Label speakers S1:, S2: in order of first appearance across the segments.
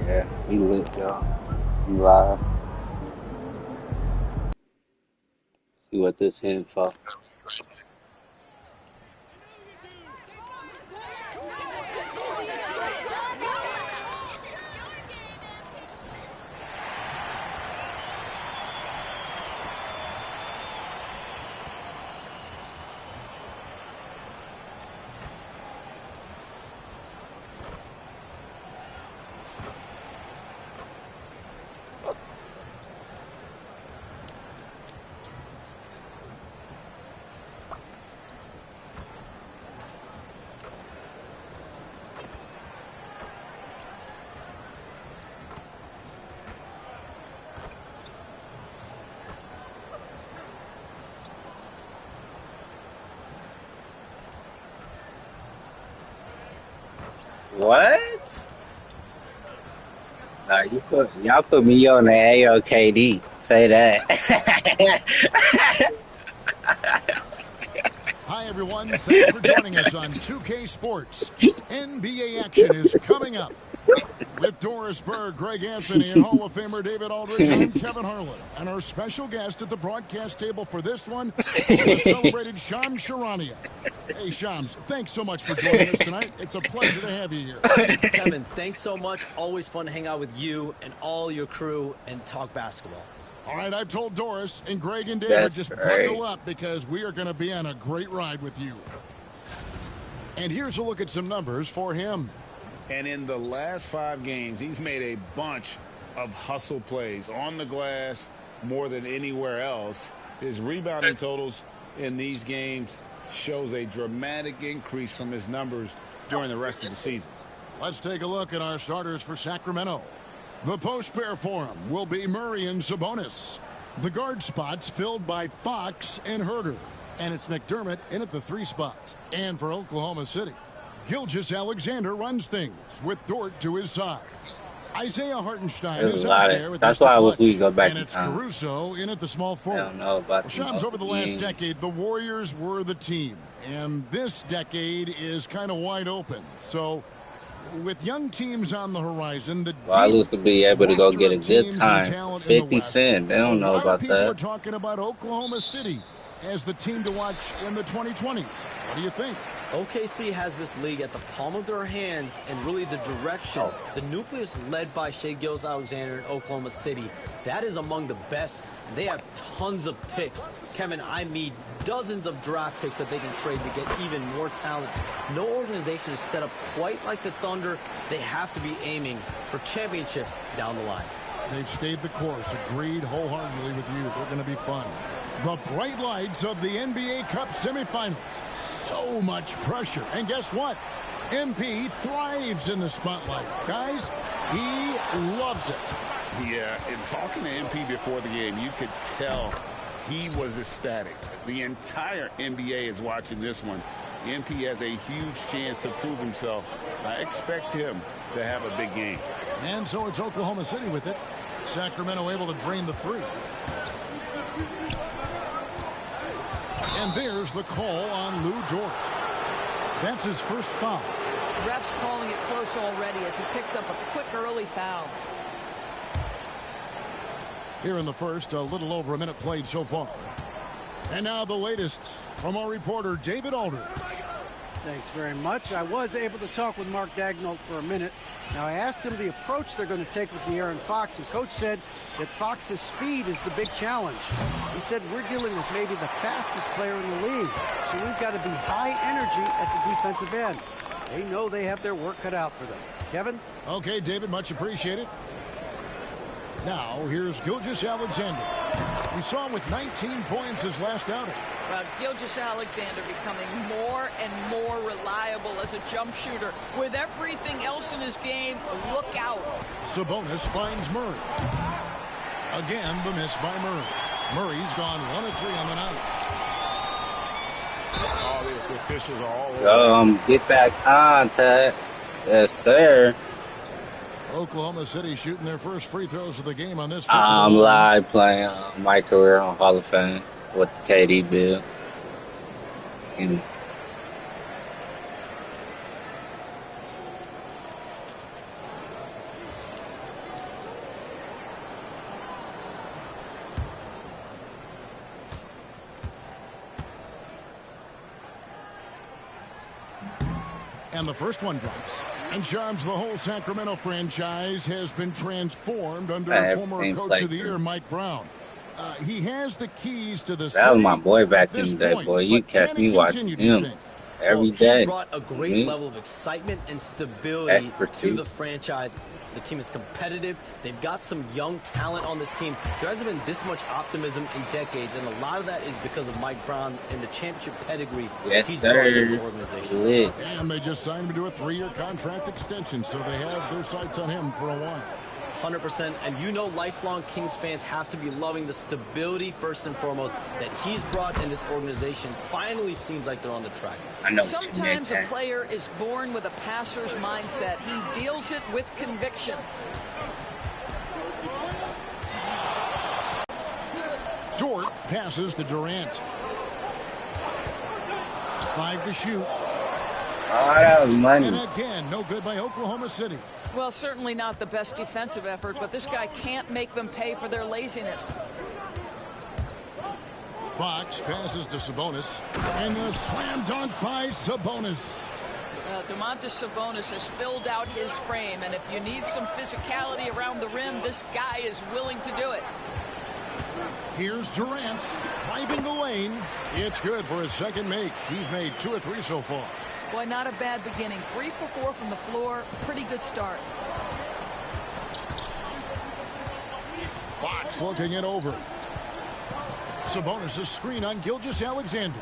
S1: Yeah, we lit, y'all. We live. See what this hitting for. What? Nah, y'all put me on the AOKD. Say that.
S2: Hi, everyone. Thanks for joining us on 2K Sports. NBA action is coming up. With Doris Berg, Greg Anthony, and Hall of Famer David Aldridge, I'm Kevin Harlan. And our special guest at the broadcast table for this one is the celebrated Shams Charania. Hey, Shams, thanks so much for joining us tonight. It's a pleasure to have you here.
S3: Kevin, thanks so much. Always fun to hang out with you and all your crew and talk basketball.
S2: All right, I've told Doris and Greg and David,
S1: That's
S2: just
S1: right.
S2: buckle up because we are going to be on a great ride with you. And here's a look at some numbers for him.
S4: And in the last 5 games, he's made a bunch of hustle plays on the glass more than anywhere else. His rebounding totals in these games shows a dramatic increase from his numbers during the rest of the season.
S2: Let's take a look at our starters for Sacramento. The post pair for him will be Murray and Sabonis. The guard spots filled by Fox and Herter. And it's McDermott in at the 3 spot. And for Oklahoma City, Gilgeous-Alexander runs things with Dort to his side. Isaiah Hartenstein is out there with
S1: That's
S2: Mr.
S1: why
S2: Clutch,
S1: we go back
S2: and
S1: in
S2: it's
S1: time.
S2: Caruso in at the small
S1: I
S2: forward.
S1: don't know about
S2: Shams, over the last decade, the Warriors were the team, and this decade is kind of wide open. So, with young teams on the horizon, the
S1: I used to be able to go get a good time. 50 Cent. They don't know about
S2: people
S1: that.
S2: are talking about Oklahoma City as the team to watch in the 2020s. What do you think?
S3: OKC has this league at the palm of their hands and really the direction. The nucleus led by Shai Gilgeous-Alexander in Oklahoma City, that is among the best. They have tons of picks. Kevin, I mean dozens of draft picks that they can trade to get even more talent. No organization is set up quite like the Thunder. They have to be aiming for championships down the line.
S2: They've stayed the course. Agreed wholeheartedly with you. They're going to be fun. The bright lights of the NBA Cup semifinals. So much pressure. And guess what? MP thrives in the spotlight. Guys, he loves it.
S4: Yeah, in talking to MP before the game, you could tell he was ecstatic. The entire NBA is watching this one. MP has a huge chance to prove himself. I expect him to have a big game.
S2: And so it's Oklahoma City with it. Sacramento able to drain the 3. And there's the call on Lou Dort. That's his first foul.
S5: The ref's calling it close already as he picks up a quick early foul.
S2: Here in the first, a little over a minute played so far. And now the latest from our reporter, David Aldridge.
S6: Thanks very much. I was able to talk with Mark Daigneault for a minute. Now, I asked him the approach they're going to take with De'Aaron Fox, and Coach said that Fox's speed is the big challenge. He said, we're dealing with maybe the fastest player in the league, so we've got to be high energy at the defensive end. They know they have their work cut out for them. Kevin?
S2: Okay, David, much appreciated. Now, here's Gilgeous-Alexander. We saw him with 19 points his last outing.
S5: Well, Gilgeous-Alexander becoming more and more reliable as a jump shooter. With everything else in his game, look out.
S2: Sabonis finds Murray. Again, the miss by Murray. Murray's gone 1 of 3 on the night.
S4: All the officials are all over.
S1: Get back contact. Yes, sir.
S2: Oklahoma City shooting their first free throws of the game on this.
S1: I'm live playing MYCAREER on Hall of Fame with the KD bill. And
S2: And the first one drops. And Charms, the whole Sacramento franchise has been transformed under former Coach of the Year, Mike Brown. He has the keys to the city.
S1: That was my boy back in the day, boy. You catch me watching him every day.
S3: He's brought a great level of excitement and stability to the franchise. The team is competitive. They've got some young talent on this team. There hasn't been this much optimism in decades, and a lot of that is because of Mike Brown and the championship pedigree he's brought to this organization.
S2: And they just signed him to a 3-year contract extension, so they have their sights on him for a while.
S3: 100%, and you know lifelong Kings fans have to be loving the stability first and foremost that he's brought in this organization. Finally seems like they're on the track.
S1: I know.
S5: Sometimes a player is born with a passer's mindset. He deals it with conviction.
S2: Dort passes to Durant. 5 to shoot.
S1: Oh, that was money.
S2: And again, no good by Oklahoma City.
S5: Well, certainly not the best defensive effort, but this guy can't make them pay for their laziness.
S2: Fox passes to Sabonis, and the slam dunk by Sabonis.
S5: Domantas Sabonis has filled out his frame, and if you need some physicality around the rim, this guy is willing to do it.
S2: Here's Durant driving the lane. It's good for his second make. He's made 2 of 3 so far.
S5: Boy, not a bad beginning. 3 for 4 from the floor. Pretty good start.
S2: Fox looking it over. Sabonis' screen on Gilgeous-Alexander.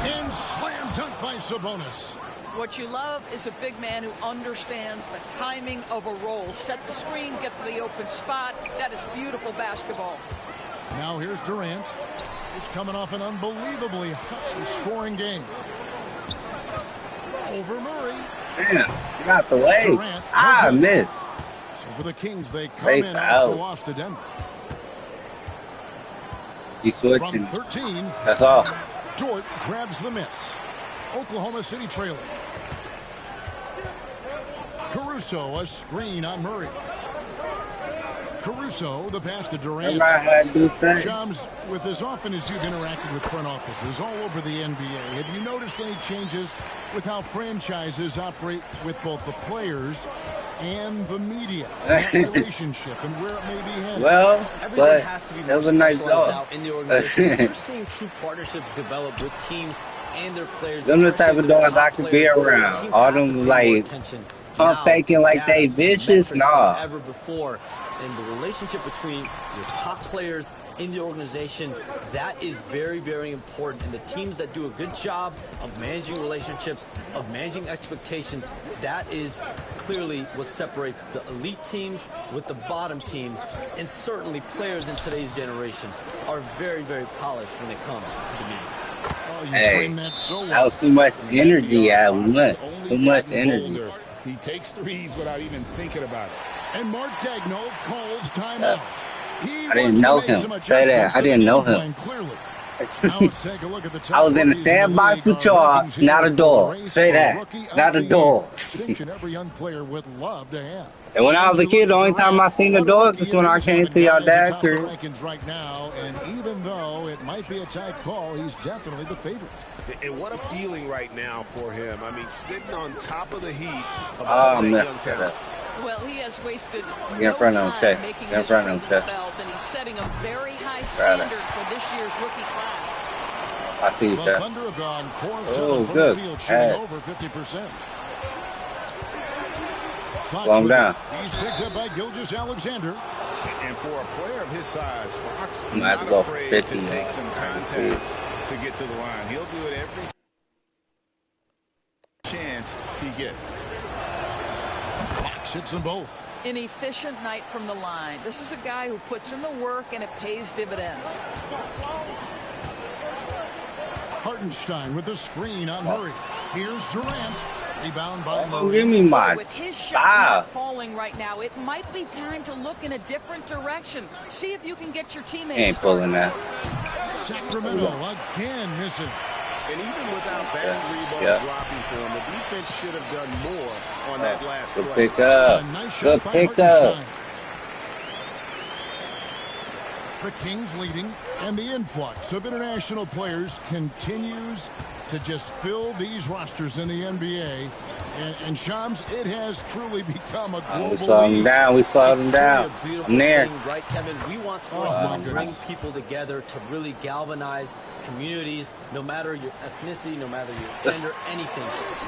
S2: And slam dunk by Sabonis.
S5: What you love is a big man who understands the timing of a roll. Set the screen, get to the open spot. That is beautiful basketball.
S2: Now here's Durant. He's coming off an unbelievably high-scoring game. Over Murray.
S1: Damn, get out the way.
S2: Durant,
S1: I missed.
S2: So for the Kings, they come
S1: Face
S2: in
S1: out.
S2: off the loss to Denver.
S1: He's switching.
S2: From 13.
S1: That's all.
S2: Dort grabs the miss. Oklahoma City trailing. Caruso, a screen on Murray. Caruso, the pass to Durant. Shams, with as often as you've interacted with front offices all over the NBA, have you noticed any changes with how franchises operate with both the players and the media? That relationship and where it may be headed.
S1: Well, but
S3: has to be
S1: that was a nice dog.
S3: in the organization. We're seeing true partnerships develop with teams and their players.
S1: Them the type of dogs I could be around. All them like pump faking like they vicious, nah.
S3: Ever before. And the relationship between your top players in the organization, that is very, very important. And the teams that do a good job of managing relationships, of managing expectations, that is clearly what separates the elite teams with the bottom teams. And certainly players in today's generation are very, very polished when it comes to the media.
S2: Oh,
S1: Hey, that was too much energy. Too much energy.
S4: He takes threes without even thinking about it.
S2: And Mark Daigneault calls timeout.
S1: I didn't know him. Say that. I didn't know him. I was in the sandbox with y'all, not a dog. Say that. Not a dog.
S2: Every young player would love to have.
S1: And when I was a kid, the only time I seen a dog is when I came to y'all dad's crib.
S2: Right now, and even though it might be a tight call, he's definitely the favorite.
S7: And what a feeling right now for him. I mean, sitting on top of the heap of
S1: Oh,
S7: young
S1: messed that
S7: talent.
S1: up.
S5: Well, he has wasted
S1: Get in front of him, Shay.
S5: making
S1: Get in
S5: his
S1: front of him,
S5: presence
S1: Shay.
S5: felt, and he's setting a very high
S1: Got it.
S5: standard for this year's rookie class.
S1: I see you,
S2: The
S1: Shay.
S2: Thunder have gone 4 of 7
S1: Oh,
S2: from
S1: good.
S2: the field,
S1: Hey.
S2: shooting over 50%. Fox
S1: Slow him
S2: with it.
S1: down.
S2: He's picked up by Gilgeous-Alexander.
S4: And for a player of his size, Fox
S1: I'm gonna have to
S4: not
S1: go for
S4: afraid
S1: 50
S4: to
S1: now.
S4: take some
S1: I can see
S4: contact to get to the line. He'll do it every chance he gets.
S2: Fox hits them both.
S5: An efficient night from the line. This is a guy who puts in the work, and it pays dividends.
S2: Hartenstein with the screen on Murray. Here's Durant. Rebound by
S1: Oh,
S2: Murray.
S1: give me my
S5: With his shot
S1: foul.
S5: not falling right now, it might be time to look in a different direction. See if you can get your teammates
S1: He ain't pulling that.
S2: Sacramento again missing.
S7: And even without that three ball dropping for him, the defense should have done more on that last
S1: Good
S7: play.
S1: pick up.
S2: A nice
S1: Good
S2: shot by
S1: pick up.
S2: Hartenstein. The Kings leading And the influx of international players continues to just fill these rosters in the NBA. And Shams, it has truly become a global
S1: We slowed him down. We slowed him down. I'm there.
S3: Thing, right, Kevin? We want sports to bring people together to really galvanize communities, no matter your ethnicity, no matter your gender, anything.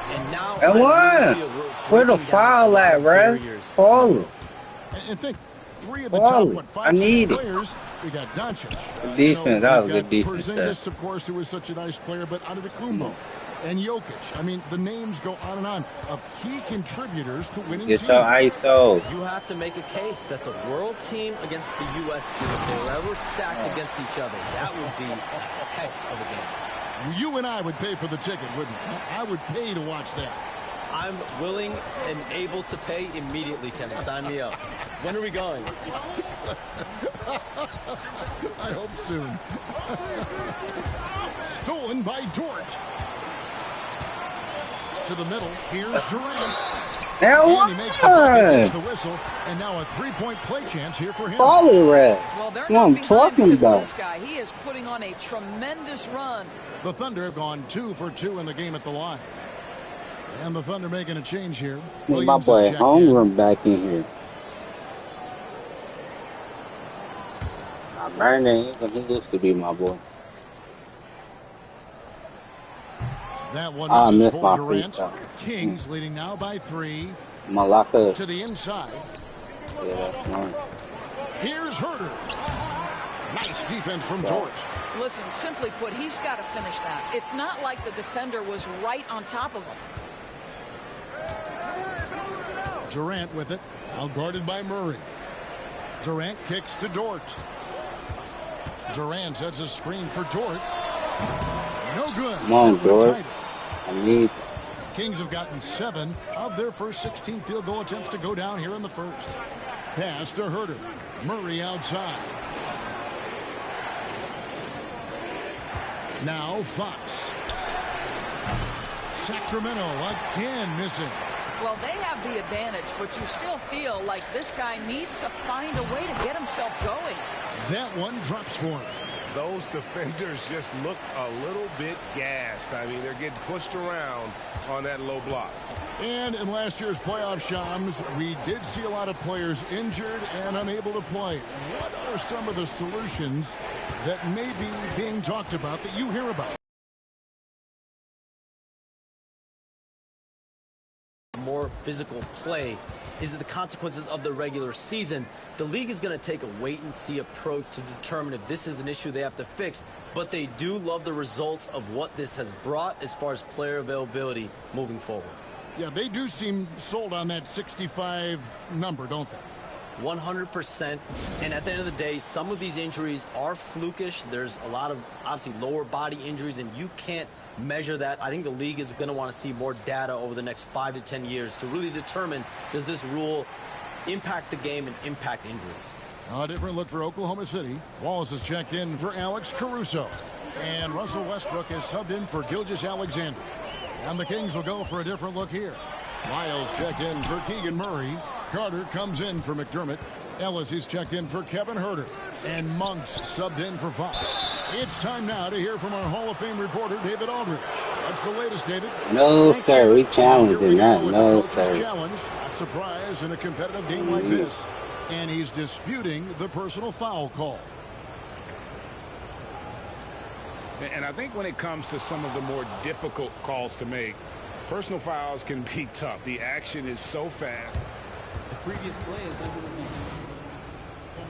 S3: And now,
S1: and what? Where the foul at, bruh? Follow.
S2: And think, 3 of the top 5 players. We got Doncic.
S1: Defense, that was good defense.
S2: Porzingis, of course, who was such a nice player, but Antetokounmpo and Jokic. I mean, the names go on of key contributors to winning teams.
S1: Get your ISO.
S3: You have to make a case that the world team against the U.S. team, if they were ever stacked against each other, that would be a heck of a game.
S2: You and I would pay for the ticket, wouldn't we? I would pay to watch that.
S3: I'm willing and able to pay immediately, Kevin. Sign me up. When are we going?
S2: I hope soon. Stolen by Dort. To the middle. Here's Durant. And he makes the whistle. And now a 3-point play chance here for him.
S1: Follow red.
S5: Well, they're
S1: what I'm talking about.
S5: This guy, he is putting on a tremendous run.
S2: The Thunder have gone 2 for 2 in the game at the line. And the Thunder making a change here.
S1: My boy Holmgren back in here. Brandon, he used to be my boy.
S2: That one misses for Durant. Kings leading now by 3.
S1: Malaka.
S2: To the inside.
S1: Yeah, that's smart.
S2: Here's Herder. Nice defense from George.
S5: Listen, simply put, he's got to finish that. It's not like the defender was right on top of him.
S2: Durant with it. Out guarded by Murray. Durant kicks to Dort. Durant sets a screen for Dort. No good.
S1: Come on, Dort. I need.
S2: Kings have gotten 7 of their first 16 field goal attempts to go down here in the first. Pass to Herder. Murray outside. Now Fox. Sacramento again missing.
S5: Well, they have the advantage, but you still feel like this guy needs to find a way to get himself going.
S2: That one drops for him.
S7: Those defenders just look a little bit gassed. I mean, they're getting pushed around on that low block.
S2: And in last year's playoff, Shams, we did see a lot of players injured and unable to play. What are some of the solutions that may be being talked about that you hear about?
S3: More physical play is the consequences of the regular season. The league is going to take a wait-and-see approach to determine if this is an issue they have to fix, but they do love the results of what this has brought as far as player availability moving forward.
S2: Yeah, they do seem sold on that 65 number, don't they?
S3: 100%. And at the end of the day, some of these injuries are flukish. There's a lot of, obviously, lower body injuries, and you can't measure that. I think the league is going to want to see more data over the next 5 to 10 years to really determine, does this rule impact the game and impact injuries?
S2: A different look for Oklahoma City. Wallace has checked in for Alex Caruso. And Russell Westbrook has subbed in for Gilgeous-Alexander. And the Kings will go for a different look here. Lyles check in for Keegan Murray. Carter comes in for McDermott. Ellis is checked in for Kevin Herter. And Monks subbed in for Fox. It's time now to hear from our Hall of Fame reporter, David Aldridge. What's the latest, David?
S1: No, sir. We challenged him that. No, sir.
S2: Challenge. Not surprised in a competitive game like this. And he's disputing the personal foul call.
S4: And I think when it comes to some of the more difficult calls to make, personal fouls can be tough. The action is so fast.
S3: The previous play is
S2: the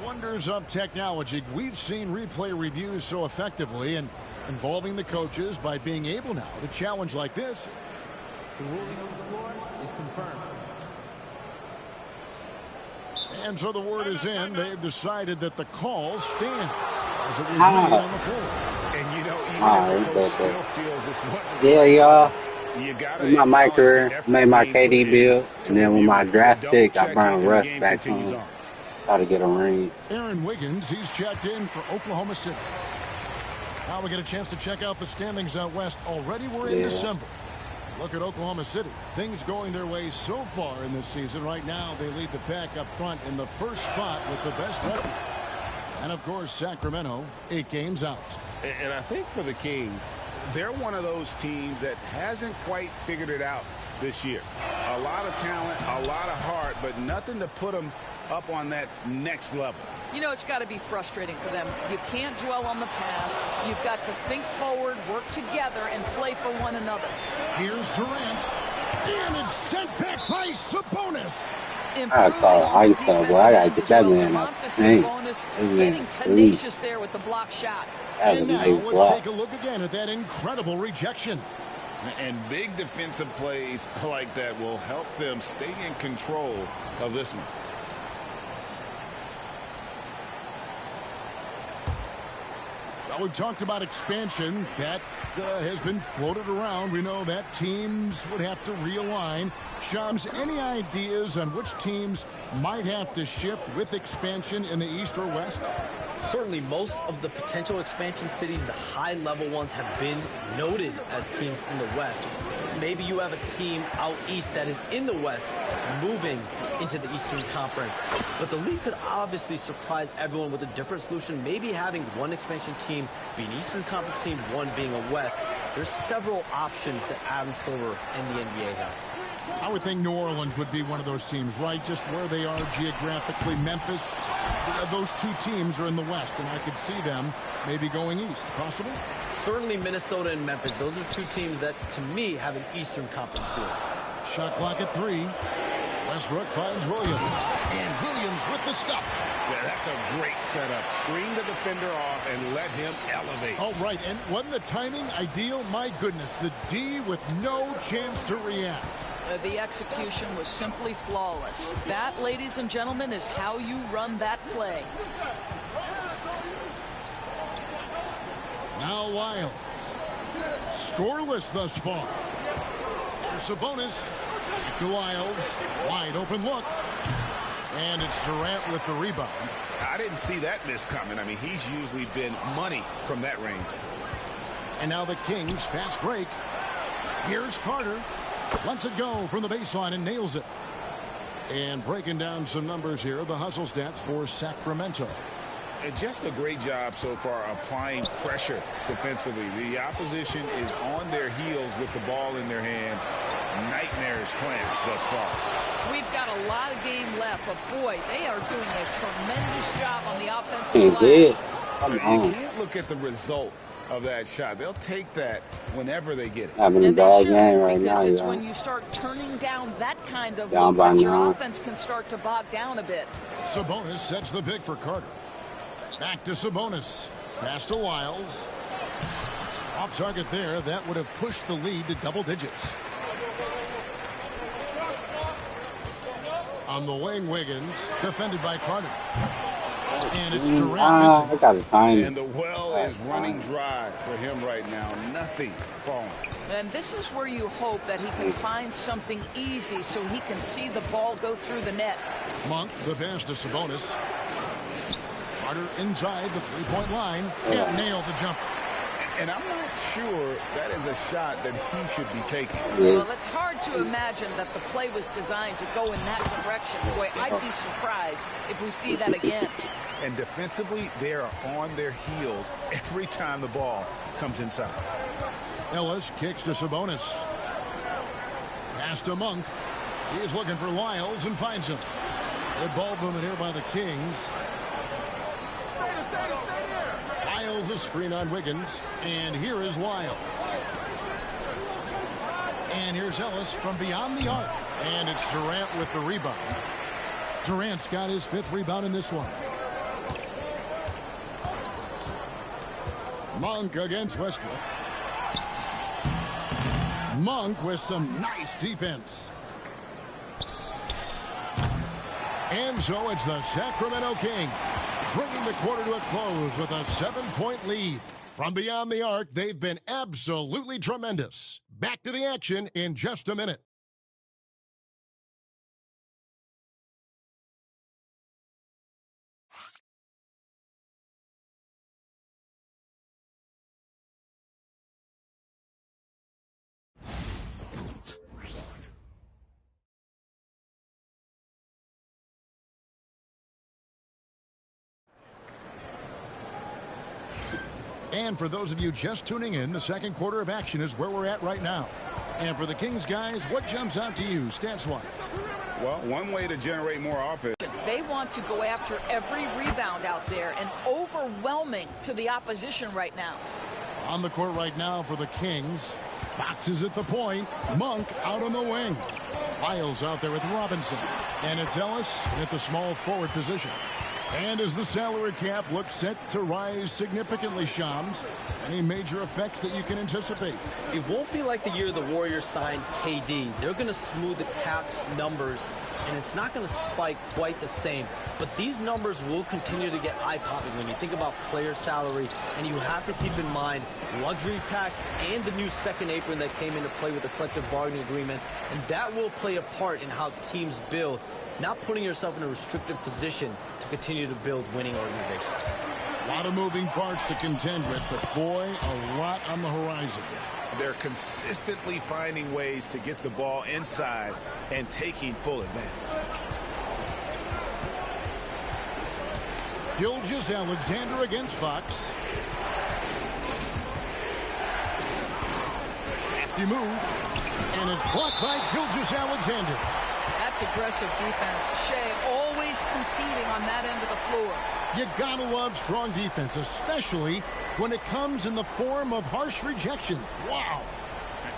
S2: wonders of technology. We've seen replay reviews so effectively and involving the coaches by being able now to challenge like this.
S3: The ruling on the floor is confirmed.
S2: And so the word is in. They've decided that the call stands as it was made on the floor.
S4: And you know, even if the coach still feels this wasn't
S1: y'all.
S4: You gotta
S1: with my career, made my KD build, and then with my draft pick, I brought Russ back home. Try to get a ring.
S2: Aaron Wiggins, he's checked in for Oklahoma City. Now we get a chance to check out the standings out west. Already we're in December. Look at Oklahoma City. Things going their way so far in this season. Right now, they lead the pack up front in the first spot with the best record. And, of course, Sacramento, 8 games out.
S4: And I think for the Kings, they're one of those teams that hasn't quite figured it out this year. A lot of talent, a lot of heart, but nothing to put them up on that next level.
S5: You know, it's got to be frustrating for them. You can't dwell on the past. You've got to think forward, work together, and play for one another.
S2: Here's Durant. And it's sent back by Sabonis.
S1: I call it ice out, boy. I gotta get that man up. Dang.
S5: Getting tenacious there with the block shot.
S2: And now let's take a look again at that incredible rejection.
S4: And big defensive plays like that will help them stay in control of this one.
S2: Well, we've talked about expansion. That has been floated around. We know that teams would have to realign. Shams, any ideas on which teams might have to shift with expansion in the East or West?
S3: Certainly most of the potential expansion cities, the high-level ones, have been noted as teams in the West. Maybe you have a team out east that is in the West moving into the Eastern Conference. But the league could obviously surprise everyone with a different solution. Maybe having one expansion team be an Eastern Conference team, one being a West. There's several options that Adam Silver and the NBA has.
S2: I would think New Orleans would be one of those teams, right? Just where they are geographically. Memphis, those two teams are in the West, and I could see them maybe going east. Possible?
S3: Certainly Minnesota and Memphis. Those are two teams that, to me, have an Eastern Conference feel.
S2: Shot clock at 3. Westbrook finds Williams. And Williams with the stuff.
S4: Yeah, that's a great setup. Screen the defender off and let him elevate.
S2: Oh, right. And wasn't the timing ideal? My goodness. The D with no chance to react.
S5: The execution was simply flawless. That, ladies and gentlemen, is how you run that play.
S2: Now Lyles. Scoreless thus far. Here's Sabonis. Back to Lyles. Wide open look. And it's Durant with the rebound.
S4: I didn't see that miss coming. I mean, he's usually been money from that range.
S2: And now the Kings fast break. Here's Carter. Lets it go from the baseline and nails it. And breaking down some numbers here, the hustle stats for Sacramento.
S4: And just a great job so far applying pressure defensively. The opposition is on their heels with the ball in their hand. Nightmarish clamps thus far.
S5: We've got a lot of game left, but boy, they are doing a tremendous job on the offensive glass.
S4: You can't look at the result of that shot. They'll take that whenever they get it.
S1: Having a bad game right
S5: because
S1: now,
S5: it's when you start turning down that kind of
S1: down
S5: look
S1: by
S5: that your
S1: 9.
S5: offense can start to bog down a bit.
S2: Sabonis sets the pick for Carter. Back to Sabonis. Pass to Lyles. Off target there. That would have pushed the lead to double digits. On the wing, Wiggins. Defended by Carter. And it's Durant
S1: I got a time.
S4: And the well is running dry for him right now. Nothing falling.
S5: And this is where you hope that he can find something easy so he can see the ball go through the net.
S2: Monk, the pass to Sabonis. Carter inside the three-point line. Can't nail the jumper.
S4: And I'm not sure that is a shot that he should be taking.
S5: Well, it's hard to imagine that the play was designed to go in that direction. Boy, I'd be surprised if we see that again.
S4: And defensively, they are on their heels every time the ball comes inside.
S2: Ellis kicks to Sabonis. Pass to Monk. He is looking for Lyles and finds him. Good ball movement here by the Kings. Lyles a screen on Wiggins. And here is Lyles. And here's Ellis from beyond the arc. And it's Durant with the rebound. Durant's got his 5th rebound in this one. Monk against Westbrook. Monk with some nice defense. And so it's the Sacramento Kings bringing the quarter to a close with a 7-point lead. From beyond the arc, they've been absolutely tremendous. Back to the action in just a minute. And for those of you just tuning in, the second quarter of action is where we're at right now. And for the Kings guys, what jumps out to you stats-wise?
S4: Well, one way to generate more offense.
S5: They want to go after every rebound out there and overwhelming to the opposition right now.
S2: On the court right now for the Kings. Fox is at the point. Monk out on the wing. Lyles out there with Robinson. And it's Ellis at the small forward position. And as the salary cap looks set to rise significantly, Shams, any major effects that you can anticipate?
S3: It won't be like the year the Warriors signed KD. They're going to smooth the cap numbers, and it's not going to spike quite the same. But these numbers will continue to get eye-popping when you think about player salary, and you have to keep in mind luxury tax and the new second apron that came into play with the collective bargaining agreement, and that will play a part in how teams build, not putting yourself in a restrictive position to continue to build winning organizations.
S2: A lot of moving parts to contend with, but boy, a lot on the horizon.
S7: They're consistently finding ways to get the ball inside and taking full advantage.
S2: Gilgeous-Alexander against Fox. Crafty move. And it's blocked by Gilgeous-Alexander.
S5: That's aggressive defense. Shea always competing on that end of the floor.
S2: You gotta love strong defense, especially when it comes in the form of harsh rejections. Wow.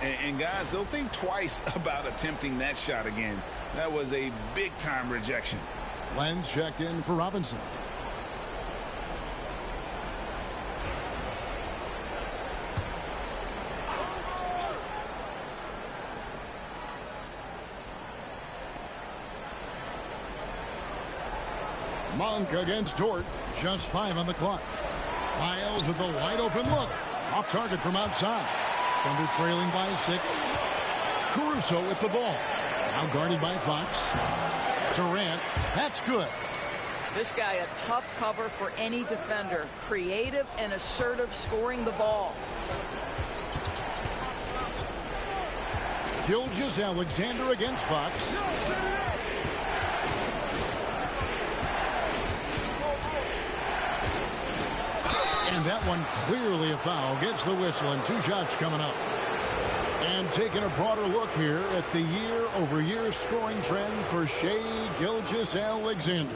S4: And guys, they'll think twice about attempting that shot again. That was a big-time rejection.
S2: Lenz checked in for Robinson. Monk against Dort. Just 5 on the clock. Lyles with a wide open look. Off target from outside. Thunder trailing by 6. Caruso with the ball. Now guarded by Fox. Durant. That's good.
S5: This guy a tough cover for any defender. Creative and assertive scoring the ball.
S2: Gilgeous-Alexander against Fox. And that one clearly a foul. Gets the whistle, and 2 shots coming up. And taking a broader look here at the year-over-year scoring trend for Shai Gilgeous-Alexander.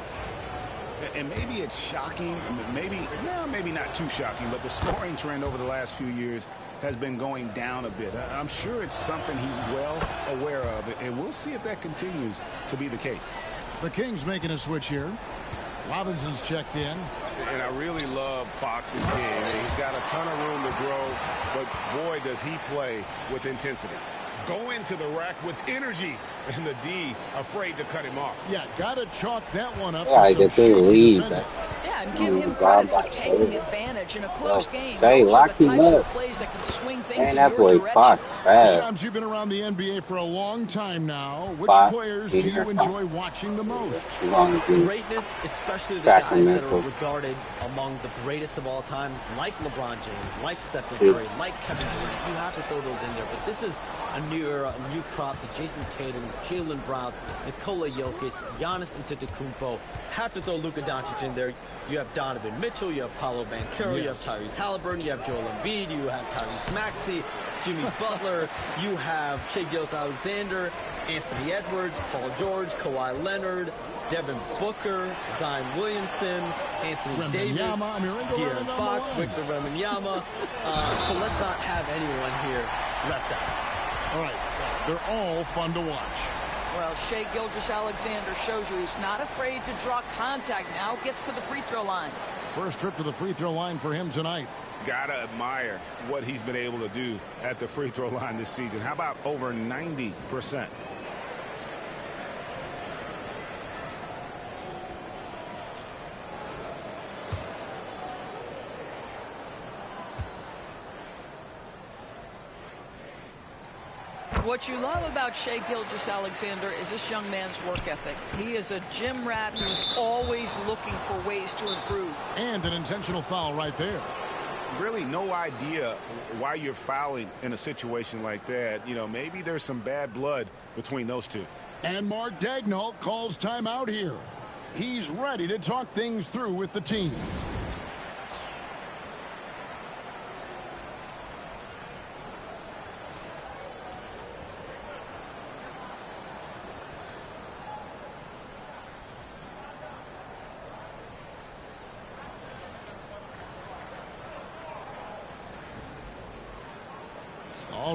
S4: And maybe it's shocking, maybe not too shocking, but the scoring trend over the last few years has been going down a bit. I'm sure it's something he's well aware of, and we'll see if that continues to be the case.
S2: The Kings making a switch here. Robinson's checked in.
S7: And I really love Fox's game. He's got a ton of room to grow, but boy, does he play with intensity. Go into the rack with energy, and the D afraid to cut him off.
S2: Yeah, got to chalk that one up.
S1: Yeah, I get the lead.
S5: Yeah, and give him credit for taking advantage in a close game.
S1: Say,
S5: Those
S1: lock
S5: are the
S1: him
S5: types
S1: up.
S5: of plays that can swing things
S1: Man,
S5: in
S1: that
S5: your
S1: boy
S5: direction.
S1: Fox fast.
S2: Shams, you've been around the NBA for a long time now. Which
S1: Fox,
S2: players do you enjoy watching the most?
S3: Greatness, especially the guys that
S1: Sacramento.
S3: are regarded among the greatest of all time, like LeBron James, like Stephen Curry, like Kevin Durant. You have to throw those in there. But this is a new era, a new crop. The Jason Tatums, Jalen Browns, Nikola Jokic, Giannis Antetokounmpo. Have to throw Luka Doncic in there. You have Donovan Mitchell, you have Paolo Banchero, you have Tyrese Halliburton, you have Joel Embiid, you have Tyrese Maxey, Jimmy Butler, you have Shai Gilgeous-Alexander, Anthony Edwards, Paul George, Kawhi Leonard, Devin Booker, Zion Williamson, Anthony Davis, De'Aaron Fox, Victor Wembanyama. So let's not have anyone here left out.
S2: All right, they're all fun to watch.
S5: Well, Shai Gilgeous-Alexander shows you he's not afraid to draw contact now. Gets to the free throw line.
S2: First trip to the free throw line for him tonight.
S7: Gotta admire what he's been able to do at the free throw line this season. How about over 90%?
S5: What you love about Shai Gilgeous-Alexander is this young man's work ethic. He is a gym rat who's always looking for ways to improve.
S2: And an intentional foul right there.
S7: Really no idea why you're fouling in a situation like that. You know, maybe there's some bad blood between those two.
S2: And Mark Daigneault calls timeout here. He's ready to talk things through with the team.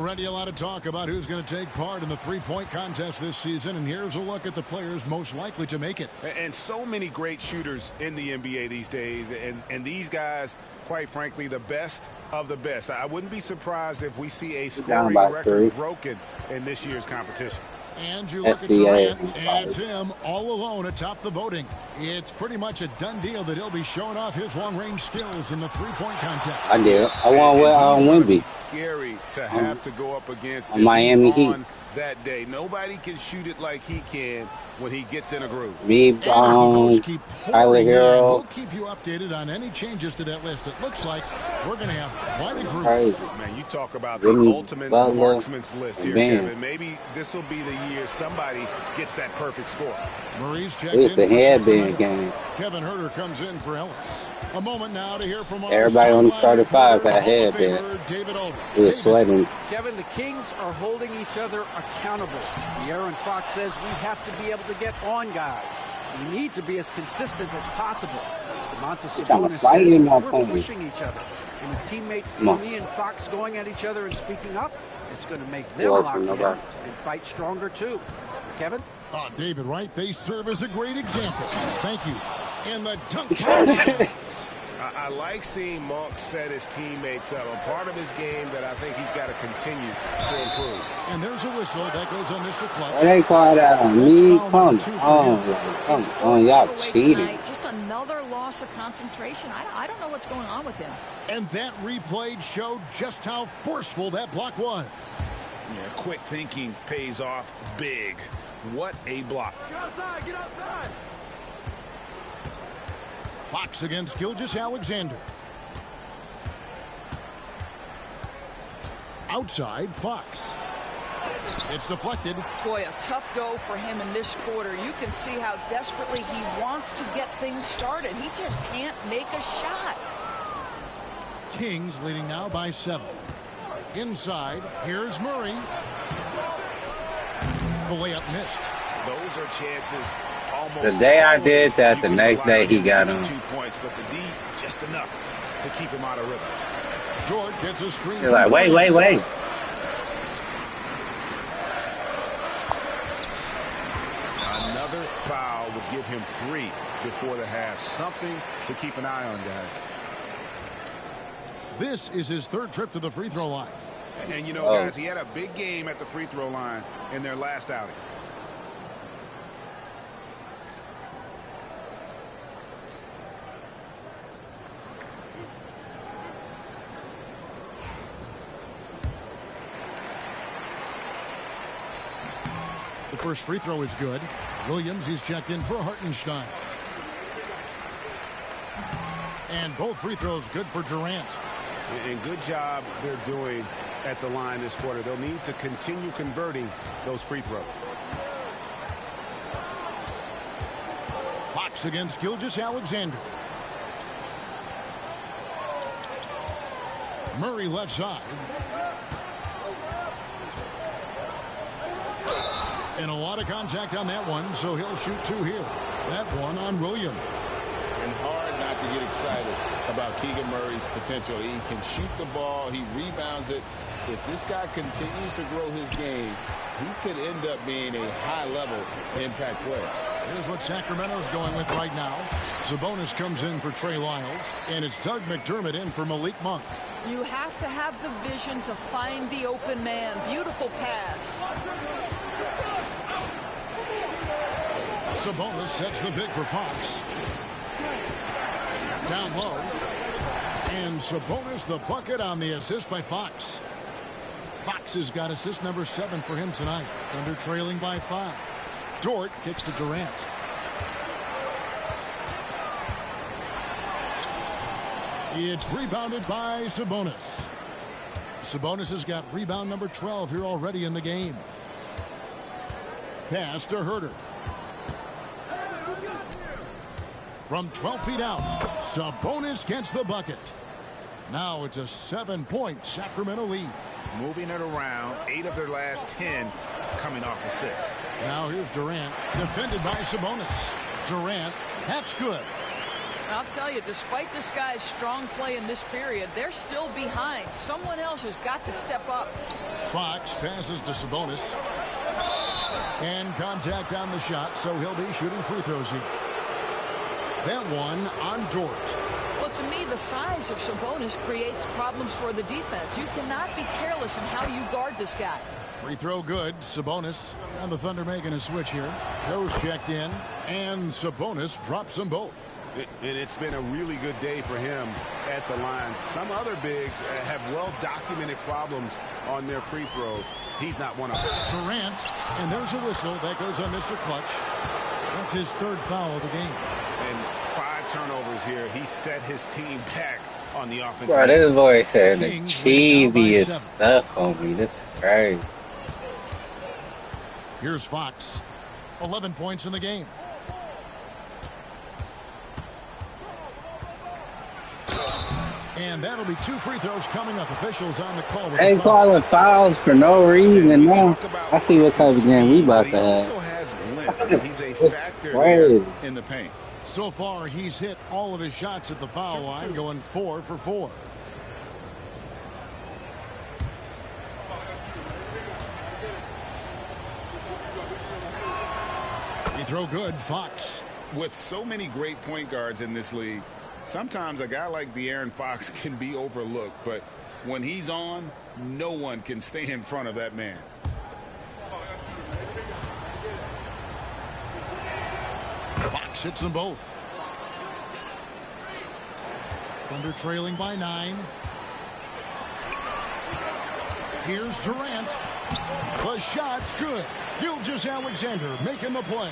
S2: Already a lot of talk about who's going to take part in the three-point contest this season, and here's a look at the players most likely to make it.
S7: And so many great shooters in the NBA these days, and these guys, quite frankly, the best of the best. I wouldn't be surprised if we see a scoring record broken in this year's competition.
S2: And you look at Durant, and it's him all alone atop the voting. It's pretty much a done deal that he'll be showing off his long-range skills in the three-point contest.
S1: I did. I want Wemby.
S7: Scary to have to go up against
S1: Miami Heat
S7: that day. Nobody can shoot it like he can when he gets in a groove.
S1: Me, Tyler Hero.
S2: We'll keep you updated on any changes to that list. It looks like we're going to have quite a group.
S7: Man, you talk about the ultimate marksman's list here, Kevin. Maybe this will be the year somebody gets that perfect score.
S2: Murray's checked in
S1: the headband game.
S2: Kevin Herter comes in for Ellis. A moment now to hear from
S1: everybody on the starting five had a headband. He was sweating.
S6: Kevin, the Kings are holding each other accountable. De'Aaron Fox says we have to be able to get on guys. We need to be as consistent as possible. Domantas Sabonis says we're pushing each other. And if teammates see me and Fox going at each other and speaking up, it's going to make them lock in and fight stronger too. Kevin?
S2: David Wright, they serve as a great example. Thank you. And the dunk.
S7: I like seeing Monk set his teammates up. A part of his game that I think he's got to continue to improve.
S2: And there's a whistle that goes on Mr. Clutch.
S1: They call that on me. Come on, y'all cheating.
S5: Just another loss of concentration. I don't know what's going on with him.
S2: And that replay showed just how forceful that block was.
S4: Yeah, quick thinking pays off big. What a block.
S7: Get outside, get outside.
S2: Fox against Gilgeous-Alexander. Outside, Fox. It's deflected.
S5: Boy, a tough go for him in this quarter. You can see how desperately he wants to get things started. He just can't make a shot.
S2: Kings leading now by 7. Inside, here's Murray. The layup missed.
S7: Those are chances.
S1: The day I did that, the next day he got on.
S7: 2 points, but the D just enough to keep him out of rhythm.
S2: George gets a screen.
S1: You're like, wait.
S7: Another foul would give him 3 before the half. Something to keep an eye on, guys.
S2: This is his 3rd trip to the free throw line.
S7: And you know, guys, he had a big game at the free throw line in their last outing.
S2: The first free throw is good. Williams, he's checked in for Hartenstein. And both free throws good for Durant.
S7: And good job they're doing at the line this quarter. They'll need to continue converting those free throws.
S2: Fox against Gilgeous-Alexander. Murray left side. And a lot of contact on that one, so he'll shoot 2 here. That one on Williams.
S4: And hard not to get excited about Keegan Murray's potential. He can shoot the ball. He rebounds it. If this guy continues to grow his game, he could end up being a high-level impact player.
S2: Here's what Sacramento's going with right now. Sabonis comes in for Trey Lyles, and it's Doug McDermott in for Malik Monk.
S5: You have to have the vision to find the open man. Beautiful pass.
S2: Sabonis sets the big for Fox. Down low. And Sabonis the bucket on the assist by Fox. Fox has got assist number 7 for him tonight. Thunder trailing by 5. Dort kicks to Durant. It's rebounded by Sabonis. Sabonis has got rebound number 12 here already in the game. Pass to Herter. From 12 feet out, Sabonis gets the bucket. Now it's a 7-point Sacramento lead.
S7: Moving it around, 8 of their last 10 coming off assists.
S2: Now here's Durant, defended by Sabonis. Durant, that's good.
S5: I'll tell you, despite this guy's strong play in this period, they're still behind. Someone else has got to step up.
S2: Fox passes to Sabonis. And contact on the shot, so he'll be shooting free throws here. That one on Dort.
S5: Well, to me, the size of Sabonis creates problems for the defense. You cannot be careless in how you guard this guy.
S2: Free throw good. Sabonis. And the Thunder making a switch here. Joe's checked in. And Sabonis drops them both.
S7: And it's been a really good day for him at the line. Some other bigs have well-documented problems on their free throws. He's not one of them.
S2: Durant. And there's a whistle. That goes on Mr. Clutch. That's his third foul of the game.
S7: And 5 turnovers here. He set his team back on the offensive.
S1: Bro, this boy said the cheesiest stuff on me. This is crazy.
S2: Here's Fox. 11 points in the game. And that'll be 2 free throws coming up. Officials on the call.
S1: They calling fouls for no reason, no. I see what type of game we about to have.
S7: He's a factor there in the paint.
S2: So far, he's hit all of his shots at the foul line, going 4 for 4. He throw good, Fox.
S7: With so many great point guards in this league, sometimes a guy like De'Aaron Fox can be overlooked, but when he's on, no one can stay in front of that man.
S2: Fox hits them both. Thunder trailing by 9. Here's Durant. The shot's good. Gilgeous-Alexander making the play.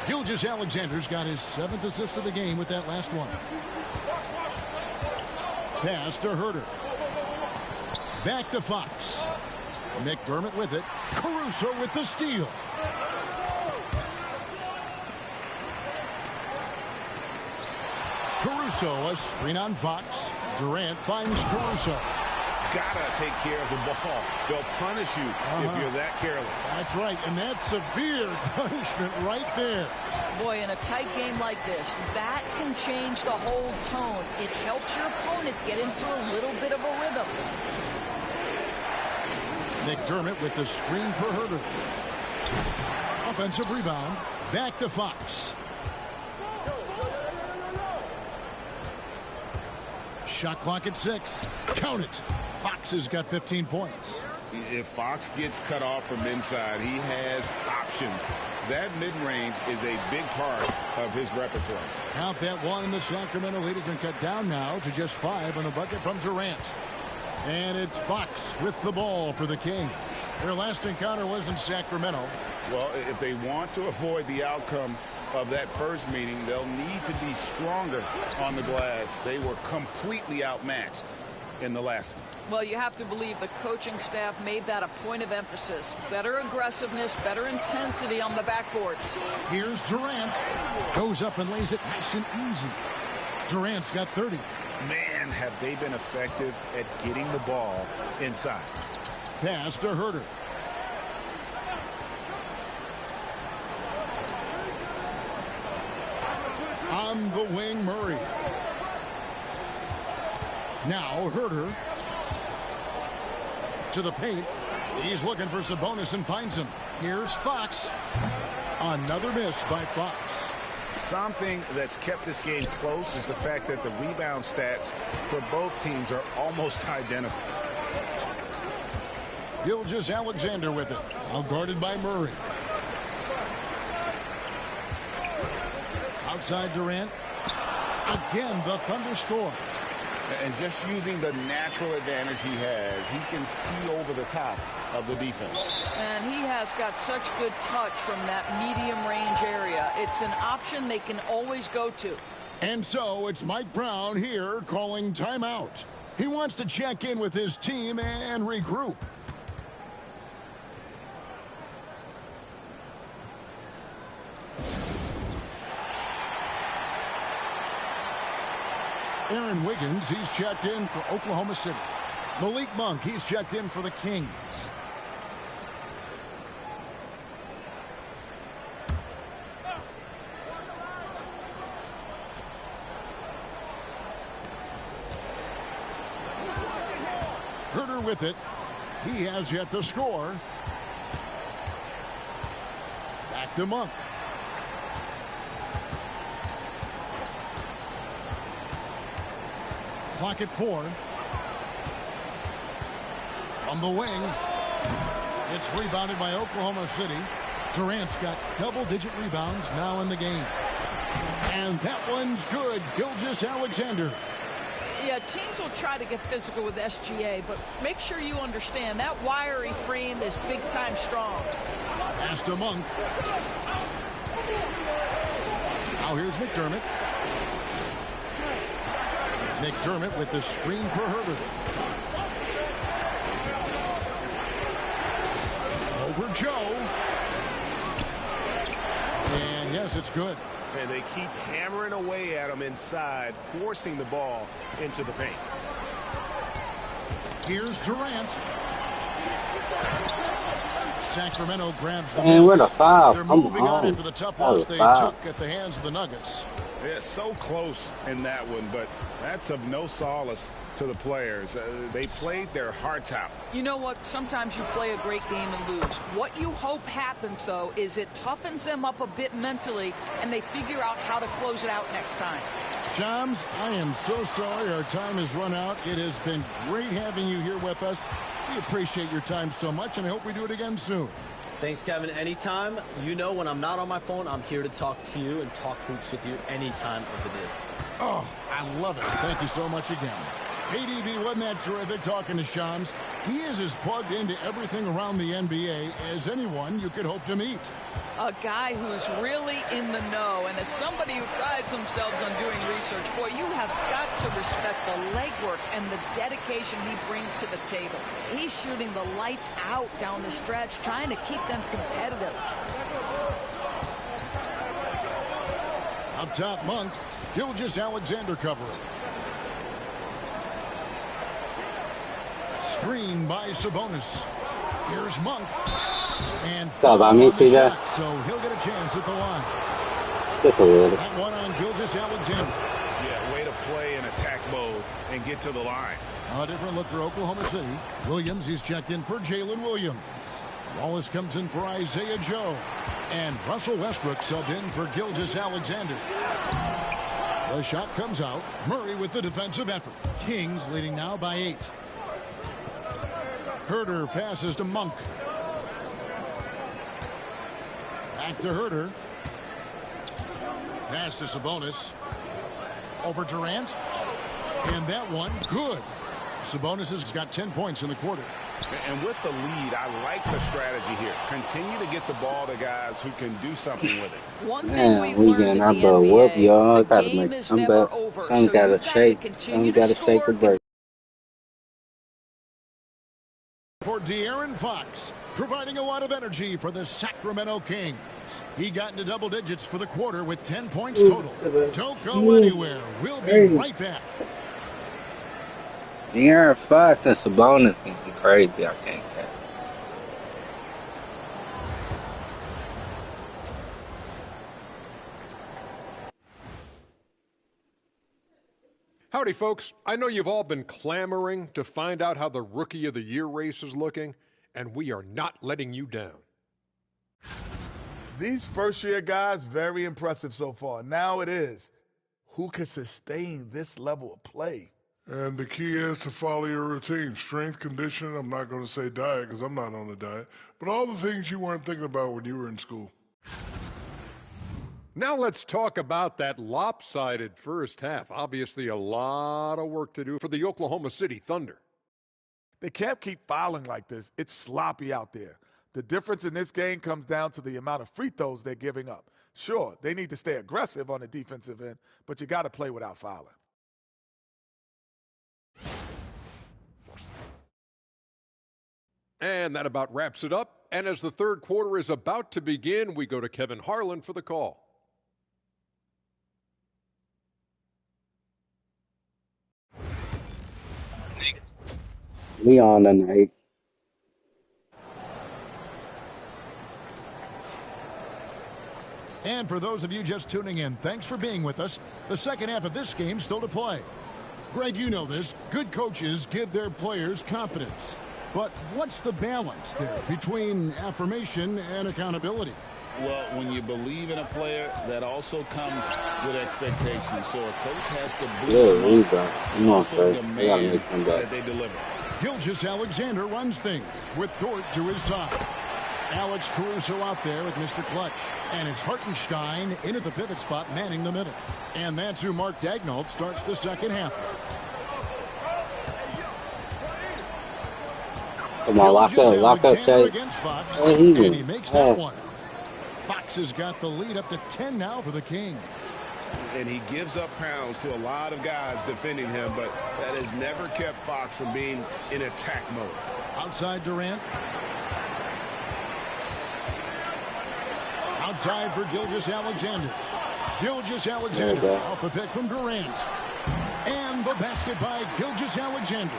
S2: Gilgeous-Alexander's got his 7th assist of the game with that last one. Pass to Herter. Back to Fox. McDermott with it. Caruso with the steal. Caruso, a screen on Fox. Durant finds Caruso.
S7: Gotta take care of the ball. They'll punish you if you're that careless.
S2: That's right, and that's severe punishment right there.
S5: Boy, in a tight game like this, that can change the whole tone. It helps your opponent get into a little bit of a rhythm.
S2: McDermott with the screen for Herter. Offensive rebound. Back to Fox. Shot clock at 6. Count it. Fox has got 15 points.
S7: If Fox gets cut off from inside, he has options. That mid-range is a big part of his repertoire.
S2: Count that one. The Sacramento lead has been cut down now to just 5 on the bucket from Durant. And it's Fox with the ball for the Kings. Their last encounter was in Sacramento.
S7: Well, if they want to avoid the outcome of that first meeting, they'll need to be stronger on the glass. They were completely outmatched in the last one.
S5: Well, you have to believe the coaching staff made that a point of emphasis. Better aggressiveness, better intensity on the backboards.
S2: Here's Durant. Goes up and lays it nice and easy. Durant's got 30.
S7: Man, have they been effective at getting the ball inside.
S2: Pass to Herter. On the wing, Murray. Now Herter to the paint. He's looking for Sabonis and finds him. Here's Fox. Another miss by Fox.
S7: Something that's kept this game close is the fact that the rebound stats for both teams are almost identical.
S2: Gilgeous-Alexander with it. Now guarded by Murray. Outside Durant. Again, the Thunder score.
S7: And just using the natural advantage he has, he can see over the top of the defense.
S5: And he has got such good touch from that medium range area. It's an option they can always go to.
S2: And so it's Mike Brown here calling timeout. He wants to check in with his team and regroup. Aaron Wiggins, he's checked in for Oklahoma City. Malik Monk, he's checked in for the Kings. Herter with it. He has yet to score. Back to Monk. Clock at 4. From the wing. It's rebounded by Oklahoma City. Durant's got double-digit rebounds now in the game. And that one's good. Gilgeous-Alexander.
S5: Yeah, teams will try to get physical with SGA, but make sure you understand that wiry frame is big-time strong.
S2: Pass to Monk. Now here's McDermott. McDermott with the screen for Herbert. Over Joe. And yes, it's good.
S7: And they keep hammering away at him inside, forcing the ball into the paint.
S2: Here's Durant. Sacramento grabs the
S1: And
S2: miss.
S1: we're the foul.
S2: They're
S1: Come
S2: moving on
S1: on.
S2: after the tough
S1: That was
S2: loss they
S1: foul.
S2: took at the hands of the Nuggets.
S4: Yeah, so close in that one, but that's of no solace to the players. They played their hearts out.
S5: You know what? Sometimes you play a great game and lose. What you hope happens, though, is it toughens them up a bit mentally, and they figure out how to close it out next time.
S2: Shams, I am so sorry our time has run out. It has been great having you here with us. We appreciate your time so much, and I hope we do it again soon.
S3: Thanks, Kevin. Anytime. You know, when I'm not on my phone, I'm here to talk to you and talk hoops with you any time of the day.
S2: Oh, I love it. Thank you so much again. KDB, wasn't that terrific talking to Shams? He is as plugged into everything around the NBA as anyone you could hope to meet.
S5: A guy who's really in the know, and as somebody who prides themselves on doing research, boy, you have got to respect the legwork and the dedication he brings to the table. He's shooting the lights out down the stretch, trying to keep them competitive.
S2: Up top, Monk. Gilgeous-Alexander covering. Screen by Sabonis. Here's Monk. And
S1: Stop, I mean, see that?
S2: shot, so he'll get a chance at the line.
S1: Just a little.
S2: That one on Gilgeous-Alexander.
S4: Yeah, way to play in attack mode and get to the line.
S2: A different look for Oklahoma City. Williams, he's checked in for Jalen Williams. Wallace comes in for Isaiah Joe. And Russell Westbrook subbed in for Gilgeous-Alexander. The shot comes out. Murray with the defensive effort. Kings leading now by 8. Herter passes to Monk. Back to Herter. Pass to Sabonis. Over Durant. And that one, good. Sabonis has got 10 points in the quarter.
S4: And with the lead, I like the strategy here. Continue to get the ball to guys who can do something with it.
S5: One thing
S1: Man,
S5: we've
S1: we
S5: learned
S1: getting
S5: in
S1: our
S5: the
S1: butt whooped,
S5: NBA,
S1: y'all.
S5: the
S1: Gotta
S5: game
S1: make
S5: is
S1: some
S5: never
S1: back.
S5: over,
S1: Some
S5: so
S1: gotta
S5: you've got to
S1: shake.
S5: continue
S1: Some
S5: to
S1: gotta shake
S5: score.
S1: or break.
S2: For De'Aaron Fox, providing a lot of energy for the Sacramento Kings. He got into double digits for the quarter with 10 points total. Don't go anywhere. We'll be right back.
S1: De'Aaron Fox and Sabonis can be crazy. I can't tell.
S8: Howdy, folks. I know you've all been clamoring to find out how the Rookie of the Year race is looking, and we are not letting you down.
S9: These first-year guys, very impressive so far. Now it is, who can sustain this level of play?
S10: And the key is to follow your routine. Strength, conditioning, I'm not going to say diet because I'm not on the diet, but all the things you weren't thinking about when you were in school.
S8: Now let's talk about that lopsided first half. Obviously, a lot of work to do for the Oklahoma City Thunder.
S9: They can't keep fouling like this. It's sloppy out there. The difference in this game comes down to the amount of free throws they're giving up. Sure, they need to stay aggressive on the defensive end, but you got to play without fouling.
S8: And that about wraps it up. And as the third quarter is about to begin, we go to Kevin Harlan for the call.
S1: We on tonight.
S2: And for those of you just tuning in, thanks for being with us. The second half of this game still to play. Greg, you know this. Good coaches give their players confidence. But what's the balance there between affirmation and accountability?
S4: Well, when you believe in a player, that also comes with expectations. So a coach has to boost them up and also demand that they deliver.
S2: Gilgeous-Alexander runs things with Dort to his side. Alex Caruso out there with Mr. Clutch. And it's Hartenstein in at the pivot spot, manning the middle. And that's who Mark Daigneault starts the second half.
S1: Come on, lock up, Shay.
S2: And he makes that one. Fox has got the lead up to 10 now for the Kings.
S7: And he gives up pounds to a lot of guys defending him, but that has never kept Fox from being in attack mode.
S2: Outside Durant. Outside for Gilgeous-Alexander. Gilgeous-Alexander off the pick from Durant. And the basket by Gilgeous-Alexander.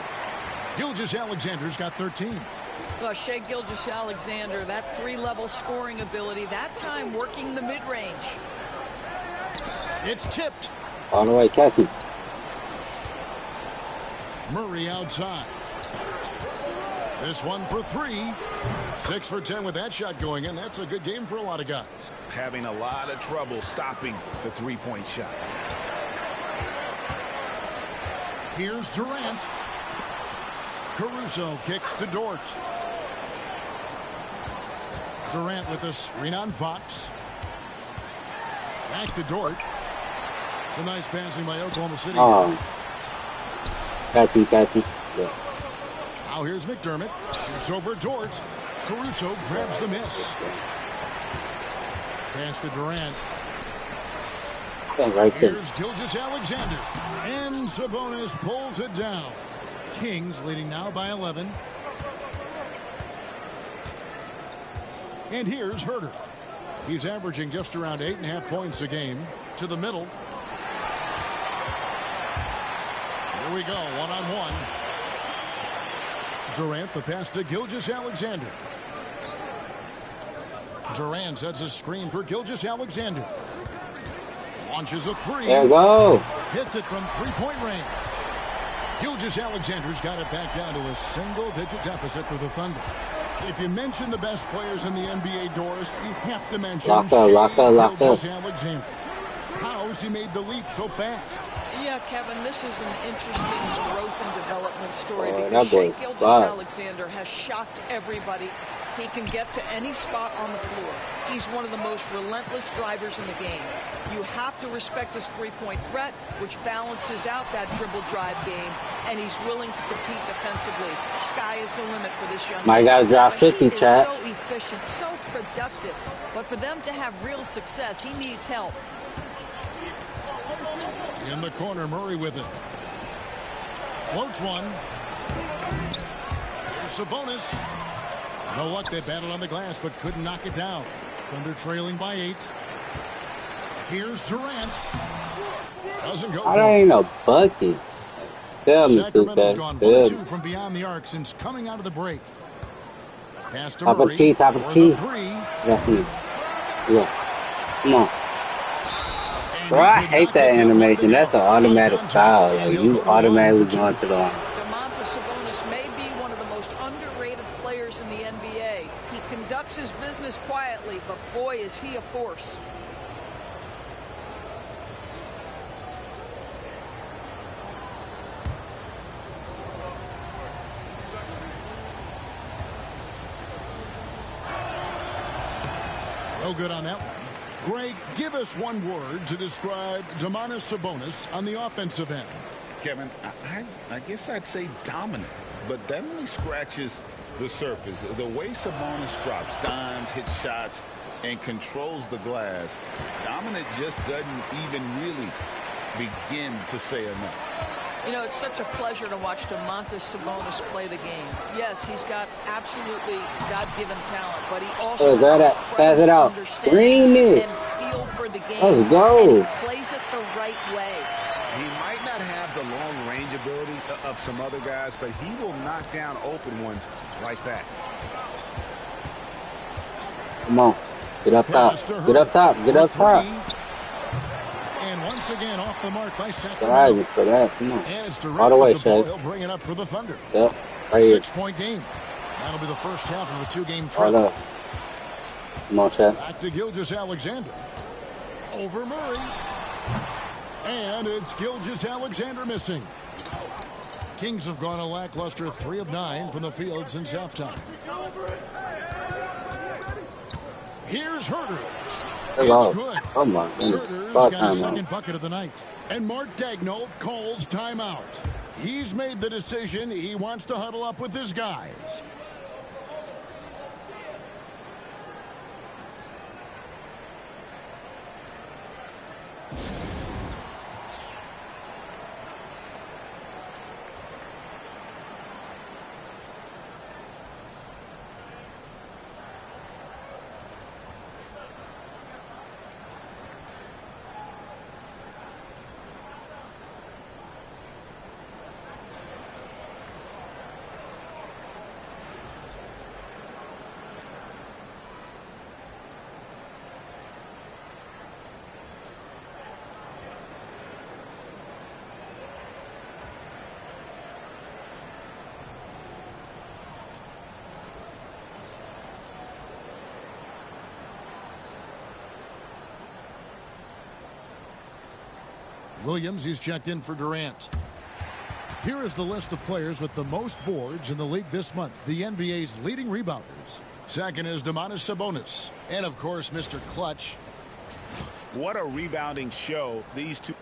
S2: Gilgeous-Alexander's got 13.
S5: Well, Shai Gilgeous-Alexander, that three-level scoring ability, that time working the mid-range.
S2: It's tipped.
S1: On the way, catch it.
S2: Murray outside. This one for three. 6 for 10 with that shot going in. That's a good game for a lot of guys.
S7: Having a lot of trouble stopping the three-point shot.
S2: Here's Durant. Caruso kicks to Dort. Durant with a screen on Fox. Back to Dort. It's a nice passing by Oklahoma City.
S1: Catch him. Yeah.
S2: Now here's McDermott. Shoots over Dort. Caruso grabs the miss. Pass to Durant.
S1: Right there.
S2: Here's Gilgeous-Alexander. And Sabonis pulls it down. Kings leading now by 11. And here's Herter. He's averaging just around 8.5 points a game. To the middle. Here we go, one-on-one. Durant, the pass to Gilgeous-Alexander. Durant sets a screen for Gilgeous-Alexander. Launches a three.
S1: There you go.
S2: Hits it from three-point range. Gilgeous-Alexander's got it back down to a single-digit deficit for the Thunder. If you mention the best players in the NBA, Doris, you have to mention
S1: lock up.
S2: Gilgeous-Alexander. How has he made the leap so fast?
S5: Yeah, Kevin, this is an interesting growth and development story because
S1: that
S5: Shai
S1: boy
S5: Gilgeous-Alexander has shocked everybody. He can get to any spot on the floor. He's one of the most relentless drivers in the game. You have to respect his three-point threat, which balances out that dribble drive game, and he's willing to compete defensively. Sky is the limit for this young man.
S1: My guy dropped 50,
S5: He is
S1: chat.
S5: so efficient, so productive. But for them to have real success, he needs help.
S2: In the corner, Murray with it. Floats one. Here's Sabonis. No luck, they battled on the glass, but couldn't knock it down. Thunder trailing by 8. Here's Durant. Doesn't go.
S1: I ain't no bucket. Tell me to,
S2: Sacramento's gone 1-2 from beyond the arc since coming out of the break. Pass to
S1: Top
S2: Murray.
S1: of key.
S2: For the three.
S1: Yeah. Come on. Bro, I hate that animation. That's an automatic foul. Like, you automatically going to the line.
S5: Sabonis may be one of the most underrated players in the NBA. He conducts his business quietly, but boy, is he a force.
S2: No good on that one. Greg, give us one word to describe Domantas Sabonis on the offensive end.
S4: Kevin, I guess I'd say dominant, but that only scratches the surface. The way Sabonis drops dimes, hits shots, and controls the glass, dominant just doesn't even really begin to say enough.
S5: You know, it's such a pleasure to watch Domantas Sabonis play the game. Yes, he's got absolutely God-given talent, but he also
S1: pass it out. Green it.
S5: And feel for the game.
S1: Let's go.
S5: And he plays it the right way.
S7: He might not have the long range ability of some other guys, but he will knock down open ones like that.
S1: Come on. Get up top. Get up top. Get up top.
S2: And once again off the mark by Sacramento.
S1: For that. Come on.
S2: And it's
S1: All the way,
S2: Durant with the ball.
S1: Shay.
S2: He'll bring it up for the Thunder.
S1: Yep. Right here.
S2: 6-point game. That'll be the first half of a two-game trip.
S1: Hold up. Come on, Chef.
S2: Back to Gilgeous-Alexander. Over Murray. And it's Gilgeous-Alexander missing. Kings have gone a lackluster 3 of 9 from the field since halftime. Here's Herder.
S1: Hello.
S2: It's good.
S1: Oh my goodness.
S2: Herder's
S1: Ball
S2: got his
S1: timeout.
S2: second bucket of the night. And Mark Daigneault calls timeout. He's made the decision. He wants to huddle up with his guys. Williams, he's checked in for Durant. Here is the list of players with the most boards in the league this month. The NBA's leading rebounders. Second is Domantas Sabonis. And, of course, Mr. Clutch.
S4: What a rebounding show these two.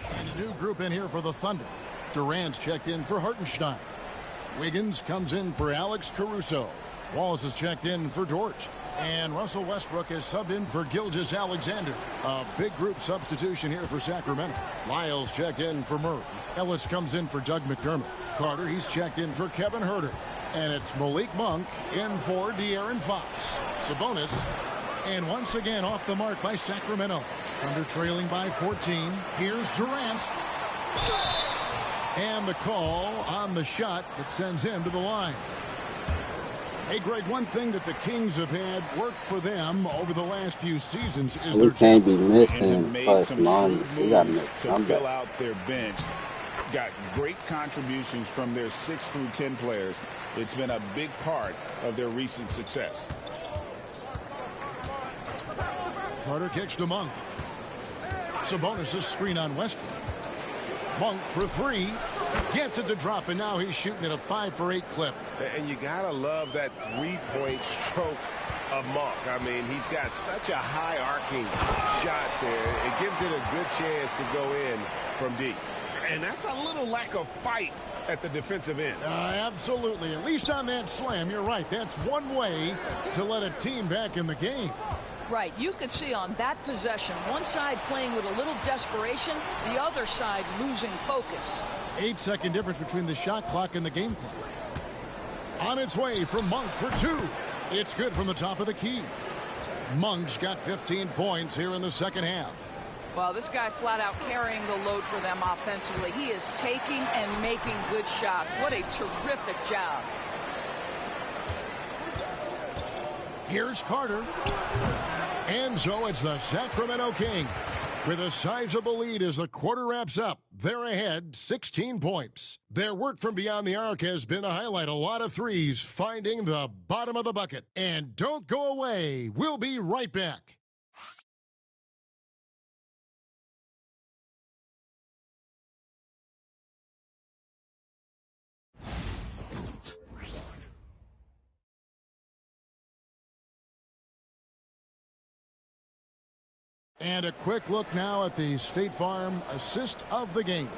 S2: And a new group in here for the Thunder. Durant's checked in for Hartenstein. Wiggins comes in for Alex Caruso. Walls is checked in for Dort. And Russell Westbrook is subbed in for Gilgeous-Alexander. A big group substitution here for Sacramento. Lyles checked in for Murray. Ellis comes in for Doug McDermott. Carter, he's checked in for Kevin Herter. And it's Malik Monk in for De'Aaron Fox. Sabonis. And once again off the mark by Sacramento. Thunder trailing by 14. Here's Durant. And the call on the shot that sends him to the line. Hey, Greg, one thing that the Kings have had work for them over the last few seasons is
S1: We
S2: their
S1: can't be missing
S4: made
S1: first
S4: some
S1: moments.
S4: shrewd
S1: We got to
S4: moves
S1: make
S4: to
S1: some
S4: fill
S1: better.
S4: out their bench. Got great contributions from their 6 through 10 players. It's been a big part of their recent success.
S2: Carter kicks to Monk. Sabonis' screen on Westbrook. Monk for 3. Gets it to drop, and now he's shooting at a 5-for-8 clip.
S7: And you gotta love that three-point stroke of Monk. I mean, he's got such a high arcing shot there. It gives it a good chance to go in from deep. And that's a little lack of fight at the defensive end.
S2: Absolutely. At least on that slam, you're right. That's one way to let a team back in the game.
S5: Right, you could see on that possession, one side playing with a little desperation, the other side losing focus.
S2: 8-second difference between the shot clock and the game clock. On its way from Monk for 2. It's good from the top of the key. Monk's got 15 points here in the second half.
S5: Well, this guy flat out carrying the load for them offensively. He is taking and making good shots. What a terrific job.
S2: Here's Carter. And so it's the Sacramento Kings with a sizable lead as the quarter wraps up. They're ahead 16 points. Their work from beyond the arc has been to highlight a lot of threes, finding the bottom of the bucket. And don't go away. We'll be right back. And a quick look now at the State Farm assist of the game.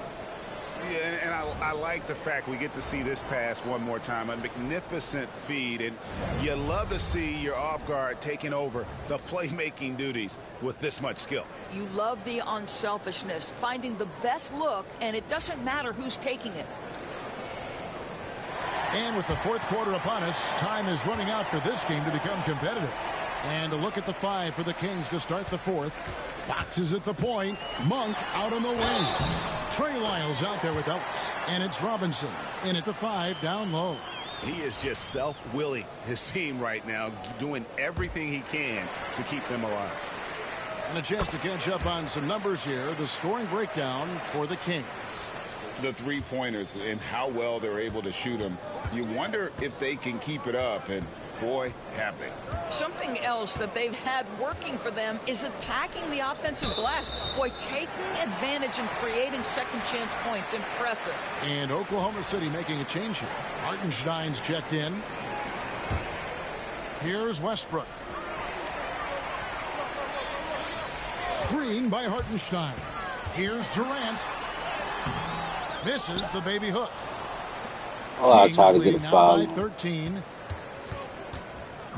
S4: Yeah, and I like the fact we get to see this pass one more time. A magnificent feed, and you love to see your off guard taking over the playmaking duties with this much skill.
S5: You love the unselfishness, finding the best look, and it doesn't matter who's taking it.
S2: And with the fourth quarter upon us, time is running out for this game to become competitive. And a look at the 5 for the Kings to start the fourth. Fox is at the point. Monk out on the wing. Trey Lyles out there with Ellis. And it's Robinson in at the 5 down low.
S4: He is just self-willing his team right now, doing everything he can to keep them alive.
S2: And a chance to catch up on some numbers here. The scoring breakdown for the Kings.
S4: the three-pointers and how well they're able to shoot them. You wonder if they can keep it up, and boy, have they.
S5: Something else that they've had working for them is attacking the offensive glass. Boy, taking advantage and creating second chance points. Impressive.
S2: And Oklahoma City making a change here. Hartenstein's checked in. Here's Westbrook. Screen by Hartenstein. Here's Durant. Misses the baby hook.
S1: Oh, I'll try to get a foul.
S2: 13.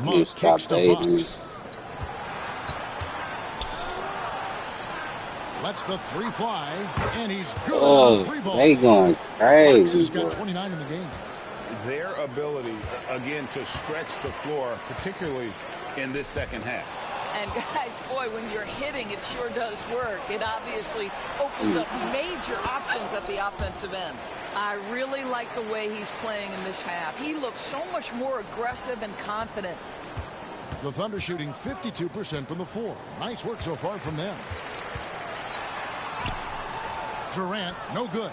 S1: You stop dating.
S2: Lets the three fly, and he's good.
S1: Oh, they going crazy.
S2: Fox has got 29 in the game.
S4: Their ability, again, to stretch the floor, particularly in this second half.
S5: And guys, boy, when you're hitting, it sure does work. It obviously opens up major options at the offensive end. I really like the way he's playing in this half. He looks so much more aggressive and confident.
S2: The Thunder shooting 52% from the floor. Nice work so far from them. Durant, no good.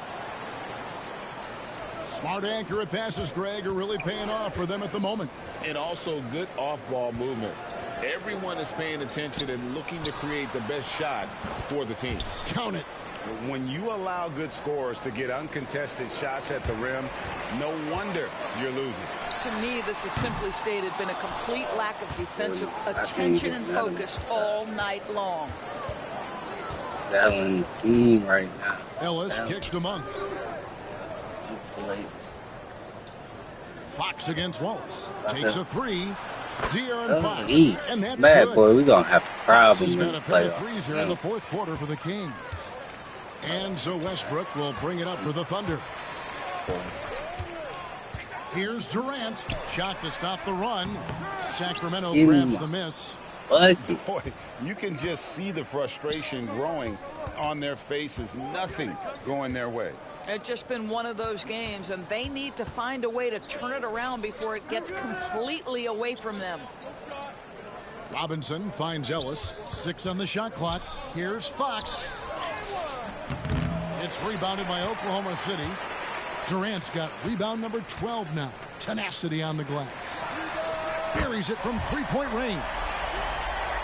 S2: Smart, accurate passes, Greg, are really paying off for them at the moment.
S4: And also good off-ball movement. Everyone is paying attention and looking to create the best shot for the team.
S2: Count it.
S4: When you allow good scorers to get uncontested shots at the rim, no wonder you're losing.
S5: To me, this has simply stated been a complete lack of defensive attention and focus all night long.
S1: 17 right now.
S2: Ellis kicks to Monk. Fox against Wallace. Takes a three. DURANT Fox. And that's
S1: bad
S2: good.
S1: boy. We're going to have problems
S2: He's
S1: in
S2: got
S1: the
S2: a pair of
S1: playoffs.
S2: threes here in the fourth quarter for the Kings. And so Westbrook will bring it up for the Thunder. Here's Durant. Shot to stop the run. Sacramento grabs the miss.
S4: Boy, you can just see the frustration growing on their faces. Nothing going their way.
S5: It's just been one of those games, and they need to find a way to turn it around before it gets completely away from them.
S2: Robinson finds Ellis. 6 on the shot clock. Here's Fox. It's rebounded by Oklahoma City. Durant's got rebound number 12 now. Tenacity on the glass. Buries it from three-point range.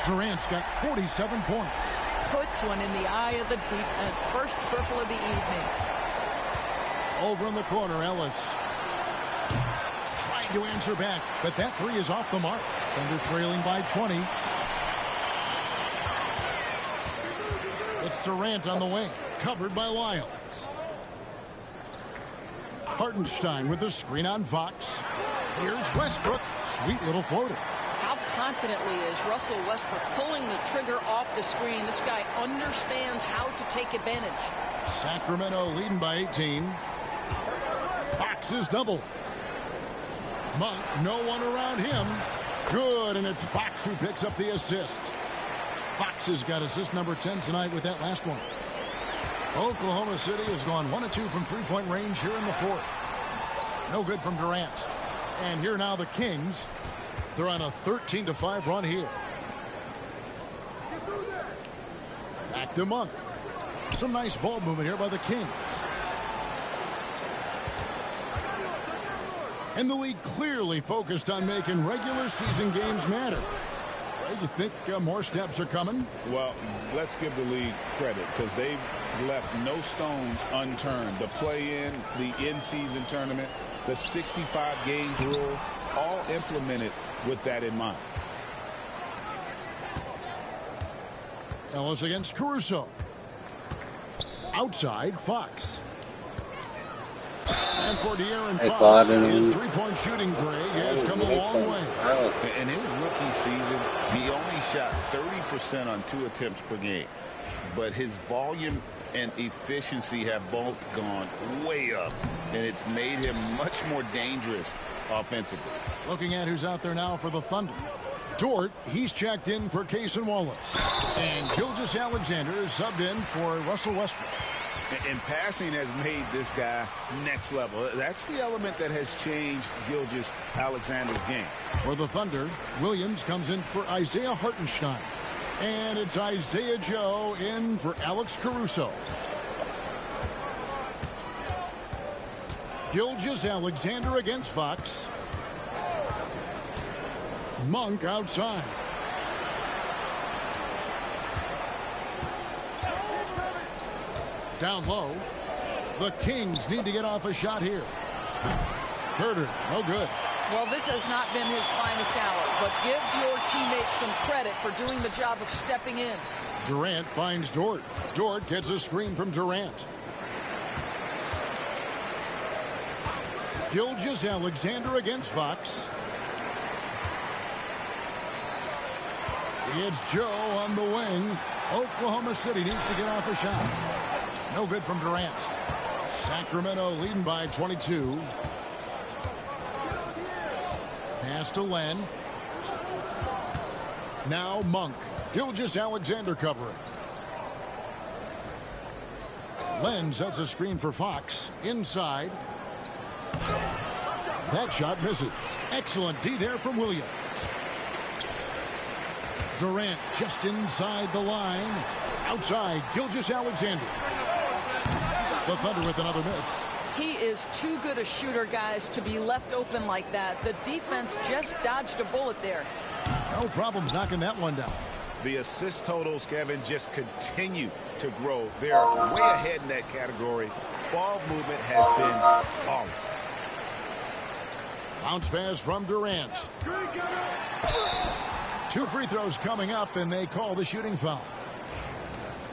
S2: Durant's got 47 points.
S5: Puts one in the eye of the defense. First triple of the evening.
S2: Over in the corner, Ellis. Trying to answer back, but that three is off the mark. Thunder trailing by 20. It's Durant on the wing, covered by Lyles. Hartenstein with the screen on Fox. Here's Westbrook. Sweet little floater.
S5: How confidently is Russell Westbrook pulling the trigger off the screen? This guy understands how to take advantage.
S2: Sacramento leading by 18. Fox is double. Monk, no one around him. Good, and it's Fox who picks up the assist. Fox has got assist number 10 tonight with that last one. Oklahoma City has gone 1 of 2 from three-point range here in the fourth. No good from Durant. And here now the Kings. They're on a 13-5 run here. Back to Monk. Some nice ball movement here by the Kings. And the league clearly focused on making regular season games matter. Well, you think more steps are coming?
S4: Well, let's give the league credit because they've left no stone unturned. The play-in, the in-season tournament, the 65 games rule, all implemented with that in mind.
S2: Ellis against Caruso. Outside, Fox. And for DURANT Fox, his three-point shooting, Greg, has come a long way.
S4: In his rookie season, he only shot 30% on 2 attempts per game. But his volume and efficiency have both gone way up, and it's made him much more dangerous offensively.
S2: Looking at who's out there now for the Thunder. Dort, he's checked in for Cason Wallace. And Gilgeous-Alexander is subbed in for Russell Westbrook.
S4: And passing has made this guy next level. That's the element that has changed Gilgeous-Alexander's game.
S2: For the Thunder, Williams comes in for Isaiah Hartenstein. And it's Isaiah Joe in for Alex Caruso. Gilgeous-Alexander against Fox. Monk outside. Down low. The Kings need to get off a shot here. Herder, no good.
S5: Well, this has not been his finest hour, but give your teammates some credit for doing the job of stepping in.
S2: Durant finds Dort. Dort gets a screen from Durant. Gilgeous-Alexander against Fox. It's Joe on the wing. Oklahoma City needs to get off a shot. No good from Durant. Sacramento leading by 22. Pass to Len. Now Monk. Gilgeous-Alexander covering. Len sets a screen for Fox. Inside. That shot misses. Excellent D there from Williams. Durant just inside the line. Outside, Gilgeous-Alexander. The Thunder with another miss.
S5: He is too good a shooter, guys, to be left open like that. The defense just dodged a bullet there.
S2: No problems knocking that one down.
S7: The assist totals, Kevin, just continue to grow. They're way ahead in that category. Ball movement has been flawless.
S2: Bounce pass from Durant. 2 free throws coming up, and they call the shooting foul.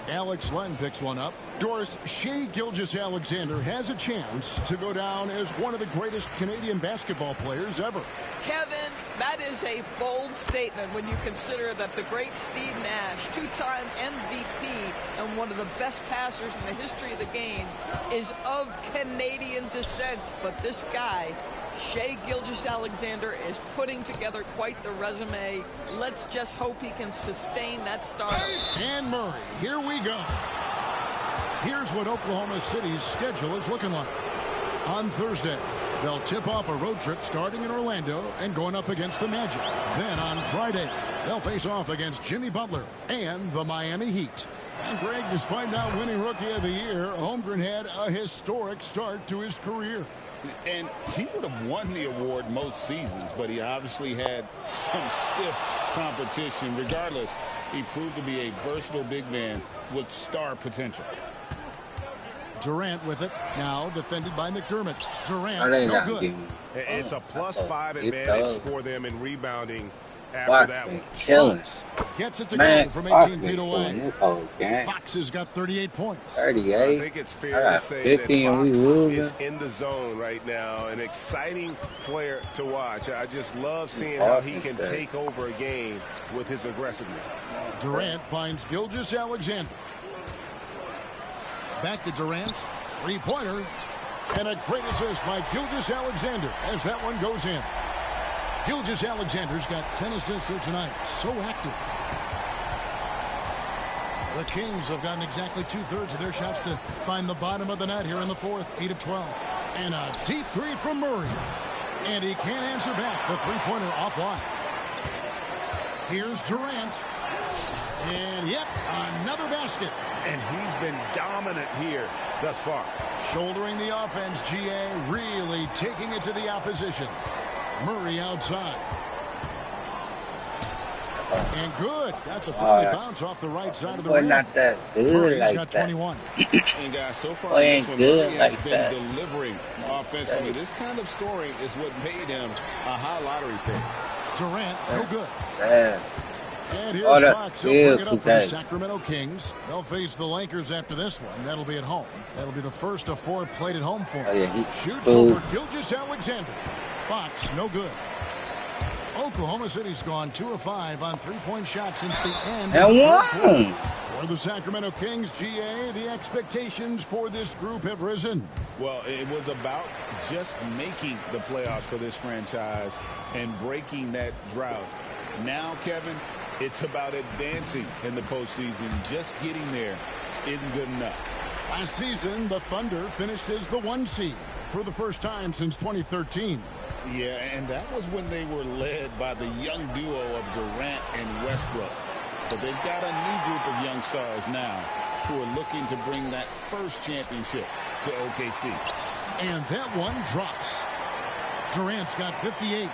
S2: Alex Len picks one up. Doris, Shai Gilgeous-Alexander has a chance to go down as one of the greatest Canadian basketball players ever.
S5: Kevin, that is a bold statement when you consider that the great Steve Nash, 2-time MVP and one of the best passers in the history of the game, is of Canadian descent. But this guy, Shai Gilgeous-Alexander, is putting together quite the resume. Let's just hope he can sustain that stardom.
S2: And Murray, here we go. Here's what Oklahoma City's schedule is looking like. On Thursday, they'll tip off a road trip starting in Orlando and going up against the Magic. Then on Friday, they'll face off against Jimmy Butler and the Miami Heat. And Greg, despite not winning Rookie of the Year, Holmgren had a historic start to his career.
S4: And he would have won the award most seasons, but he obviously had some stiff competition. Regardless, he proved to be a versatile big man with star potential.
S2: Durant with it. Now defended by McDermott. Durant, no good.
S7: It's a +5 advantage for them in rebounding after
S1: Fox
S7: that one.
S1: Chilling.
S2: Gets it to
S1: Man,
S2: go from
S1: Fox
S2: 18 feet
S1: been
S2: away.
S1: killing this whole game.
S2: Fox has got 38 points.
S1: 38.
S7: I think it's
S1: I
S7: fair to
S1: got
S7: say
S1: 50
S7: that
S1: and we
S7: Fox
S1: losing.
S7: is in the zone right now. An exciting player to watch. I just love seeing how he can take over a game with his aggressiveness.
S2: Durant finds Gilgeous-Alexander. Back to Durant. Three-pointer. And a great assist by Gilgeous-Alexander as that one goes in. Gilgeous-Alexander's got 10 assists here tonight. So active. The Kings have gotten exactly 2/3 of their shots to find the bottom of the net here in the fourth. 8 of 12. And a deep three from Murray. And he can't answer back. The three-pointer offline. Here's Durant. And, yep, another basket.
S7: And he's been dominant here thus far.
S2: Shouldering the offense, GA really taking it to the opposition. Murray outside. And good. That's a friendly bounce off the right side of the rim.
S1: Not that good.
S2: Murray's
S1: like
S2: got
S1: that.
S2: 21.
S4: And guys, so far
S1: Boy,
S4: this
S1: ain't
S4: one,
S1: good
S4: Murray has
S1: like
S4: been
S1: that.
S4: delivering offensively. This kind of scoring is what made him a high lottery pick.
S2: Durant, no good.
S1: Yes.
S2: And here's
S1: Oh, that's
S2: Fox. He'll bring it
S1: still
S2: up for the
S1: 2K.
S2: Sacramento Kings. They'll face the Lakers after this one. That'll be at home. That'll be the first of 4 played at home for him.
S1: Oh, yeah, he
S2: Shoots
S1: fooled.
S2: over Gilgeous-Alexander. Fox, no good. Oklahoma City's gone 2 of 5 on three-point shots since the end.
S1: And
S2: of the
S1: won.
S2: third quarter. For the Sacramento Kings, GA, the expectations for this group have risen.
S4: Well, it was about just making the playoffs for this franchise and breaking that drought. Now, Kevin, it's about advancing in the postseason. Just getting there isn't good enough.
S2: Last season, the Thunder finished as the 1 seed for the first time since 2013.
S4: Yeah, and that was when they were led by the young duo of Durant and Westbrook. But they've got a new group of young stars now who are looking to bring that first championship to OKC.
S2: And that one drops. Durant's got 58.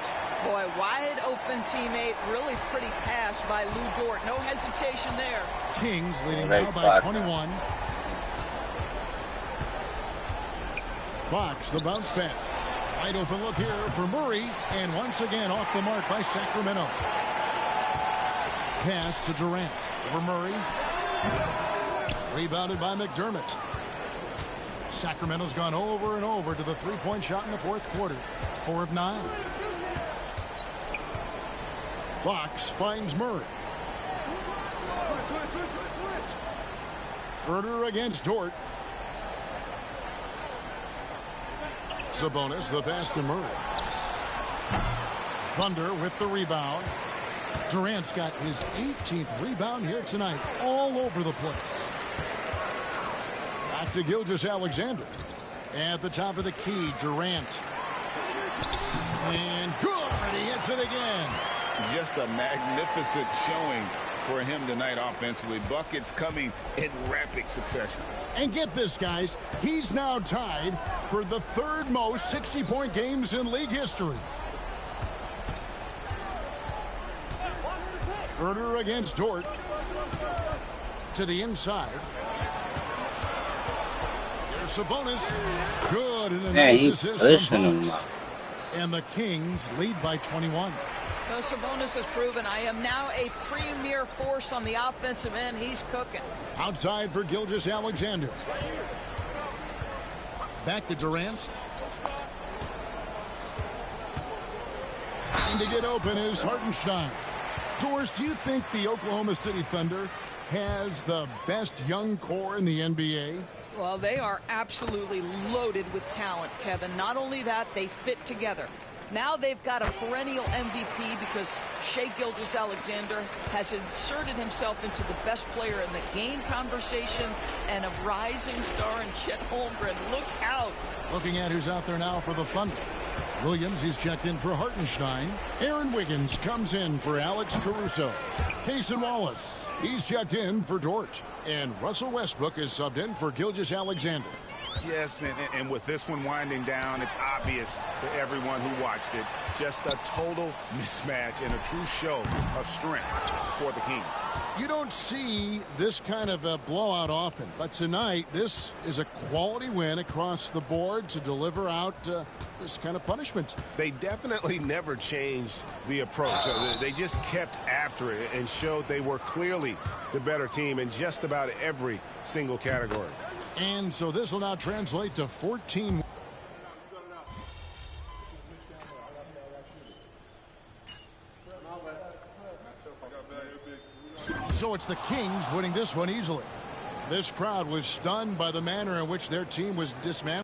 S5: Boy, wide open teammate. Really pretty pass by Lou Dort. No hesitation there.
S2: Kings leading now by 21. Fox, the bounce pass. Wide open look here for Murray. And once again off the mark by Sacramento. Pass to Durant. Over Murray. Rebounded by McDermott. Sacramento's gone over and over to the three-point shot in the fourth quarter. 4 of 9. Fox finds Murray. Herder against Dort. Sabonis, the pass to Murray. Thunder with the rebound. Durant's got his 18th rebound here tonight, all over the place. Back to Gilgeous-Alexander. At the top of the key, Durant. And good, he hits it again.
S4: Just a magnificent showing for him tonight offensively. Buckets coming in rapid succession.
S2: And get this, guys, he's now tied for the third most 60-point games in league history. Herder against Dort. To the inside. Here's Sabonis. Good, and a nice assist from Fox. And the Kings lead by 21.
S5: Well, Sabonis has proven I am now a premier force on the offensive end. He's cooking.
S2: Outside for Gilgeous-Alexander. Back to Durant. And to get open is Hartenstein. Doris, do you think the Oklahoma City Thunder has the best young core in the NBA?
S5: Well, they are absolutely loaded with talent, Kevin. Not only that, they fit together. Now they've got a perennial MVP because Shai Gilgeous-Alexander has inserted himself into the best player in the game conversation, and a rising star in Chet Holmgren. Look out.
S2: Looking at who's out there now for the Thunder. Williams, he's checked in for Hartenstein. Aaron Wiggins comes in for Alex Caruso. Cason Wallace, he's checked in for Dort. And Russell Westbrook is subbed in for Gilgeous-Alexander.
S7: Yes, and with this one winding down, it's obvious to everyone who watched it. Just a total mismatch and a true show of strength for the Kings.
S2: You don't see this kind of a blowout often, but tonight this is a quality win across the board to deliver out this kind of punishment.
S7: They definitely never changed the approach. They just kept after it and showed they were clearly the better team in just about every single category.
S2: And so this will now translate to 14. So it's the Kings winning this one easily. This crowd was stunned by the manner in which their team was dismantled.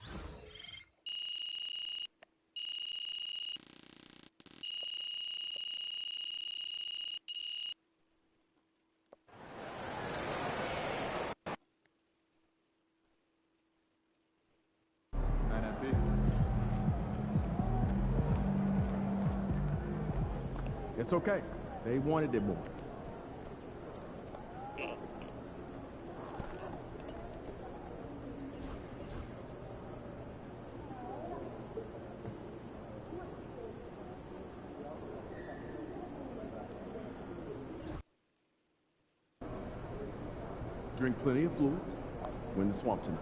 S11: It's okay. They wanted it more. Drink plenty of fluids. Win the swamp tonight.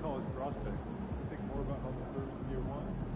S12: college prospects think more about how the serves in year one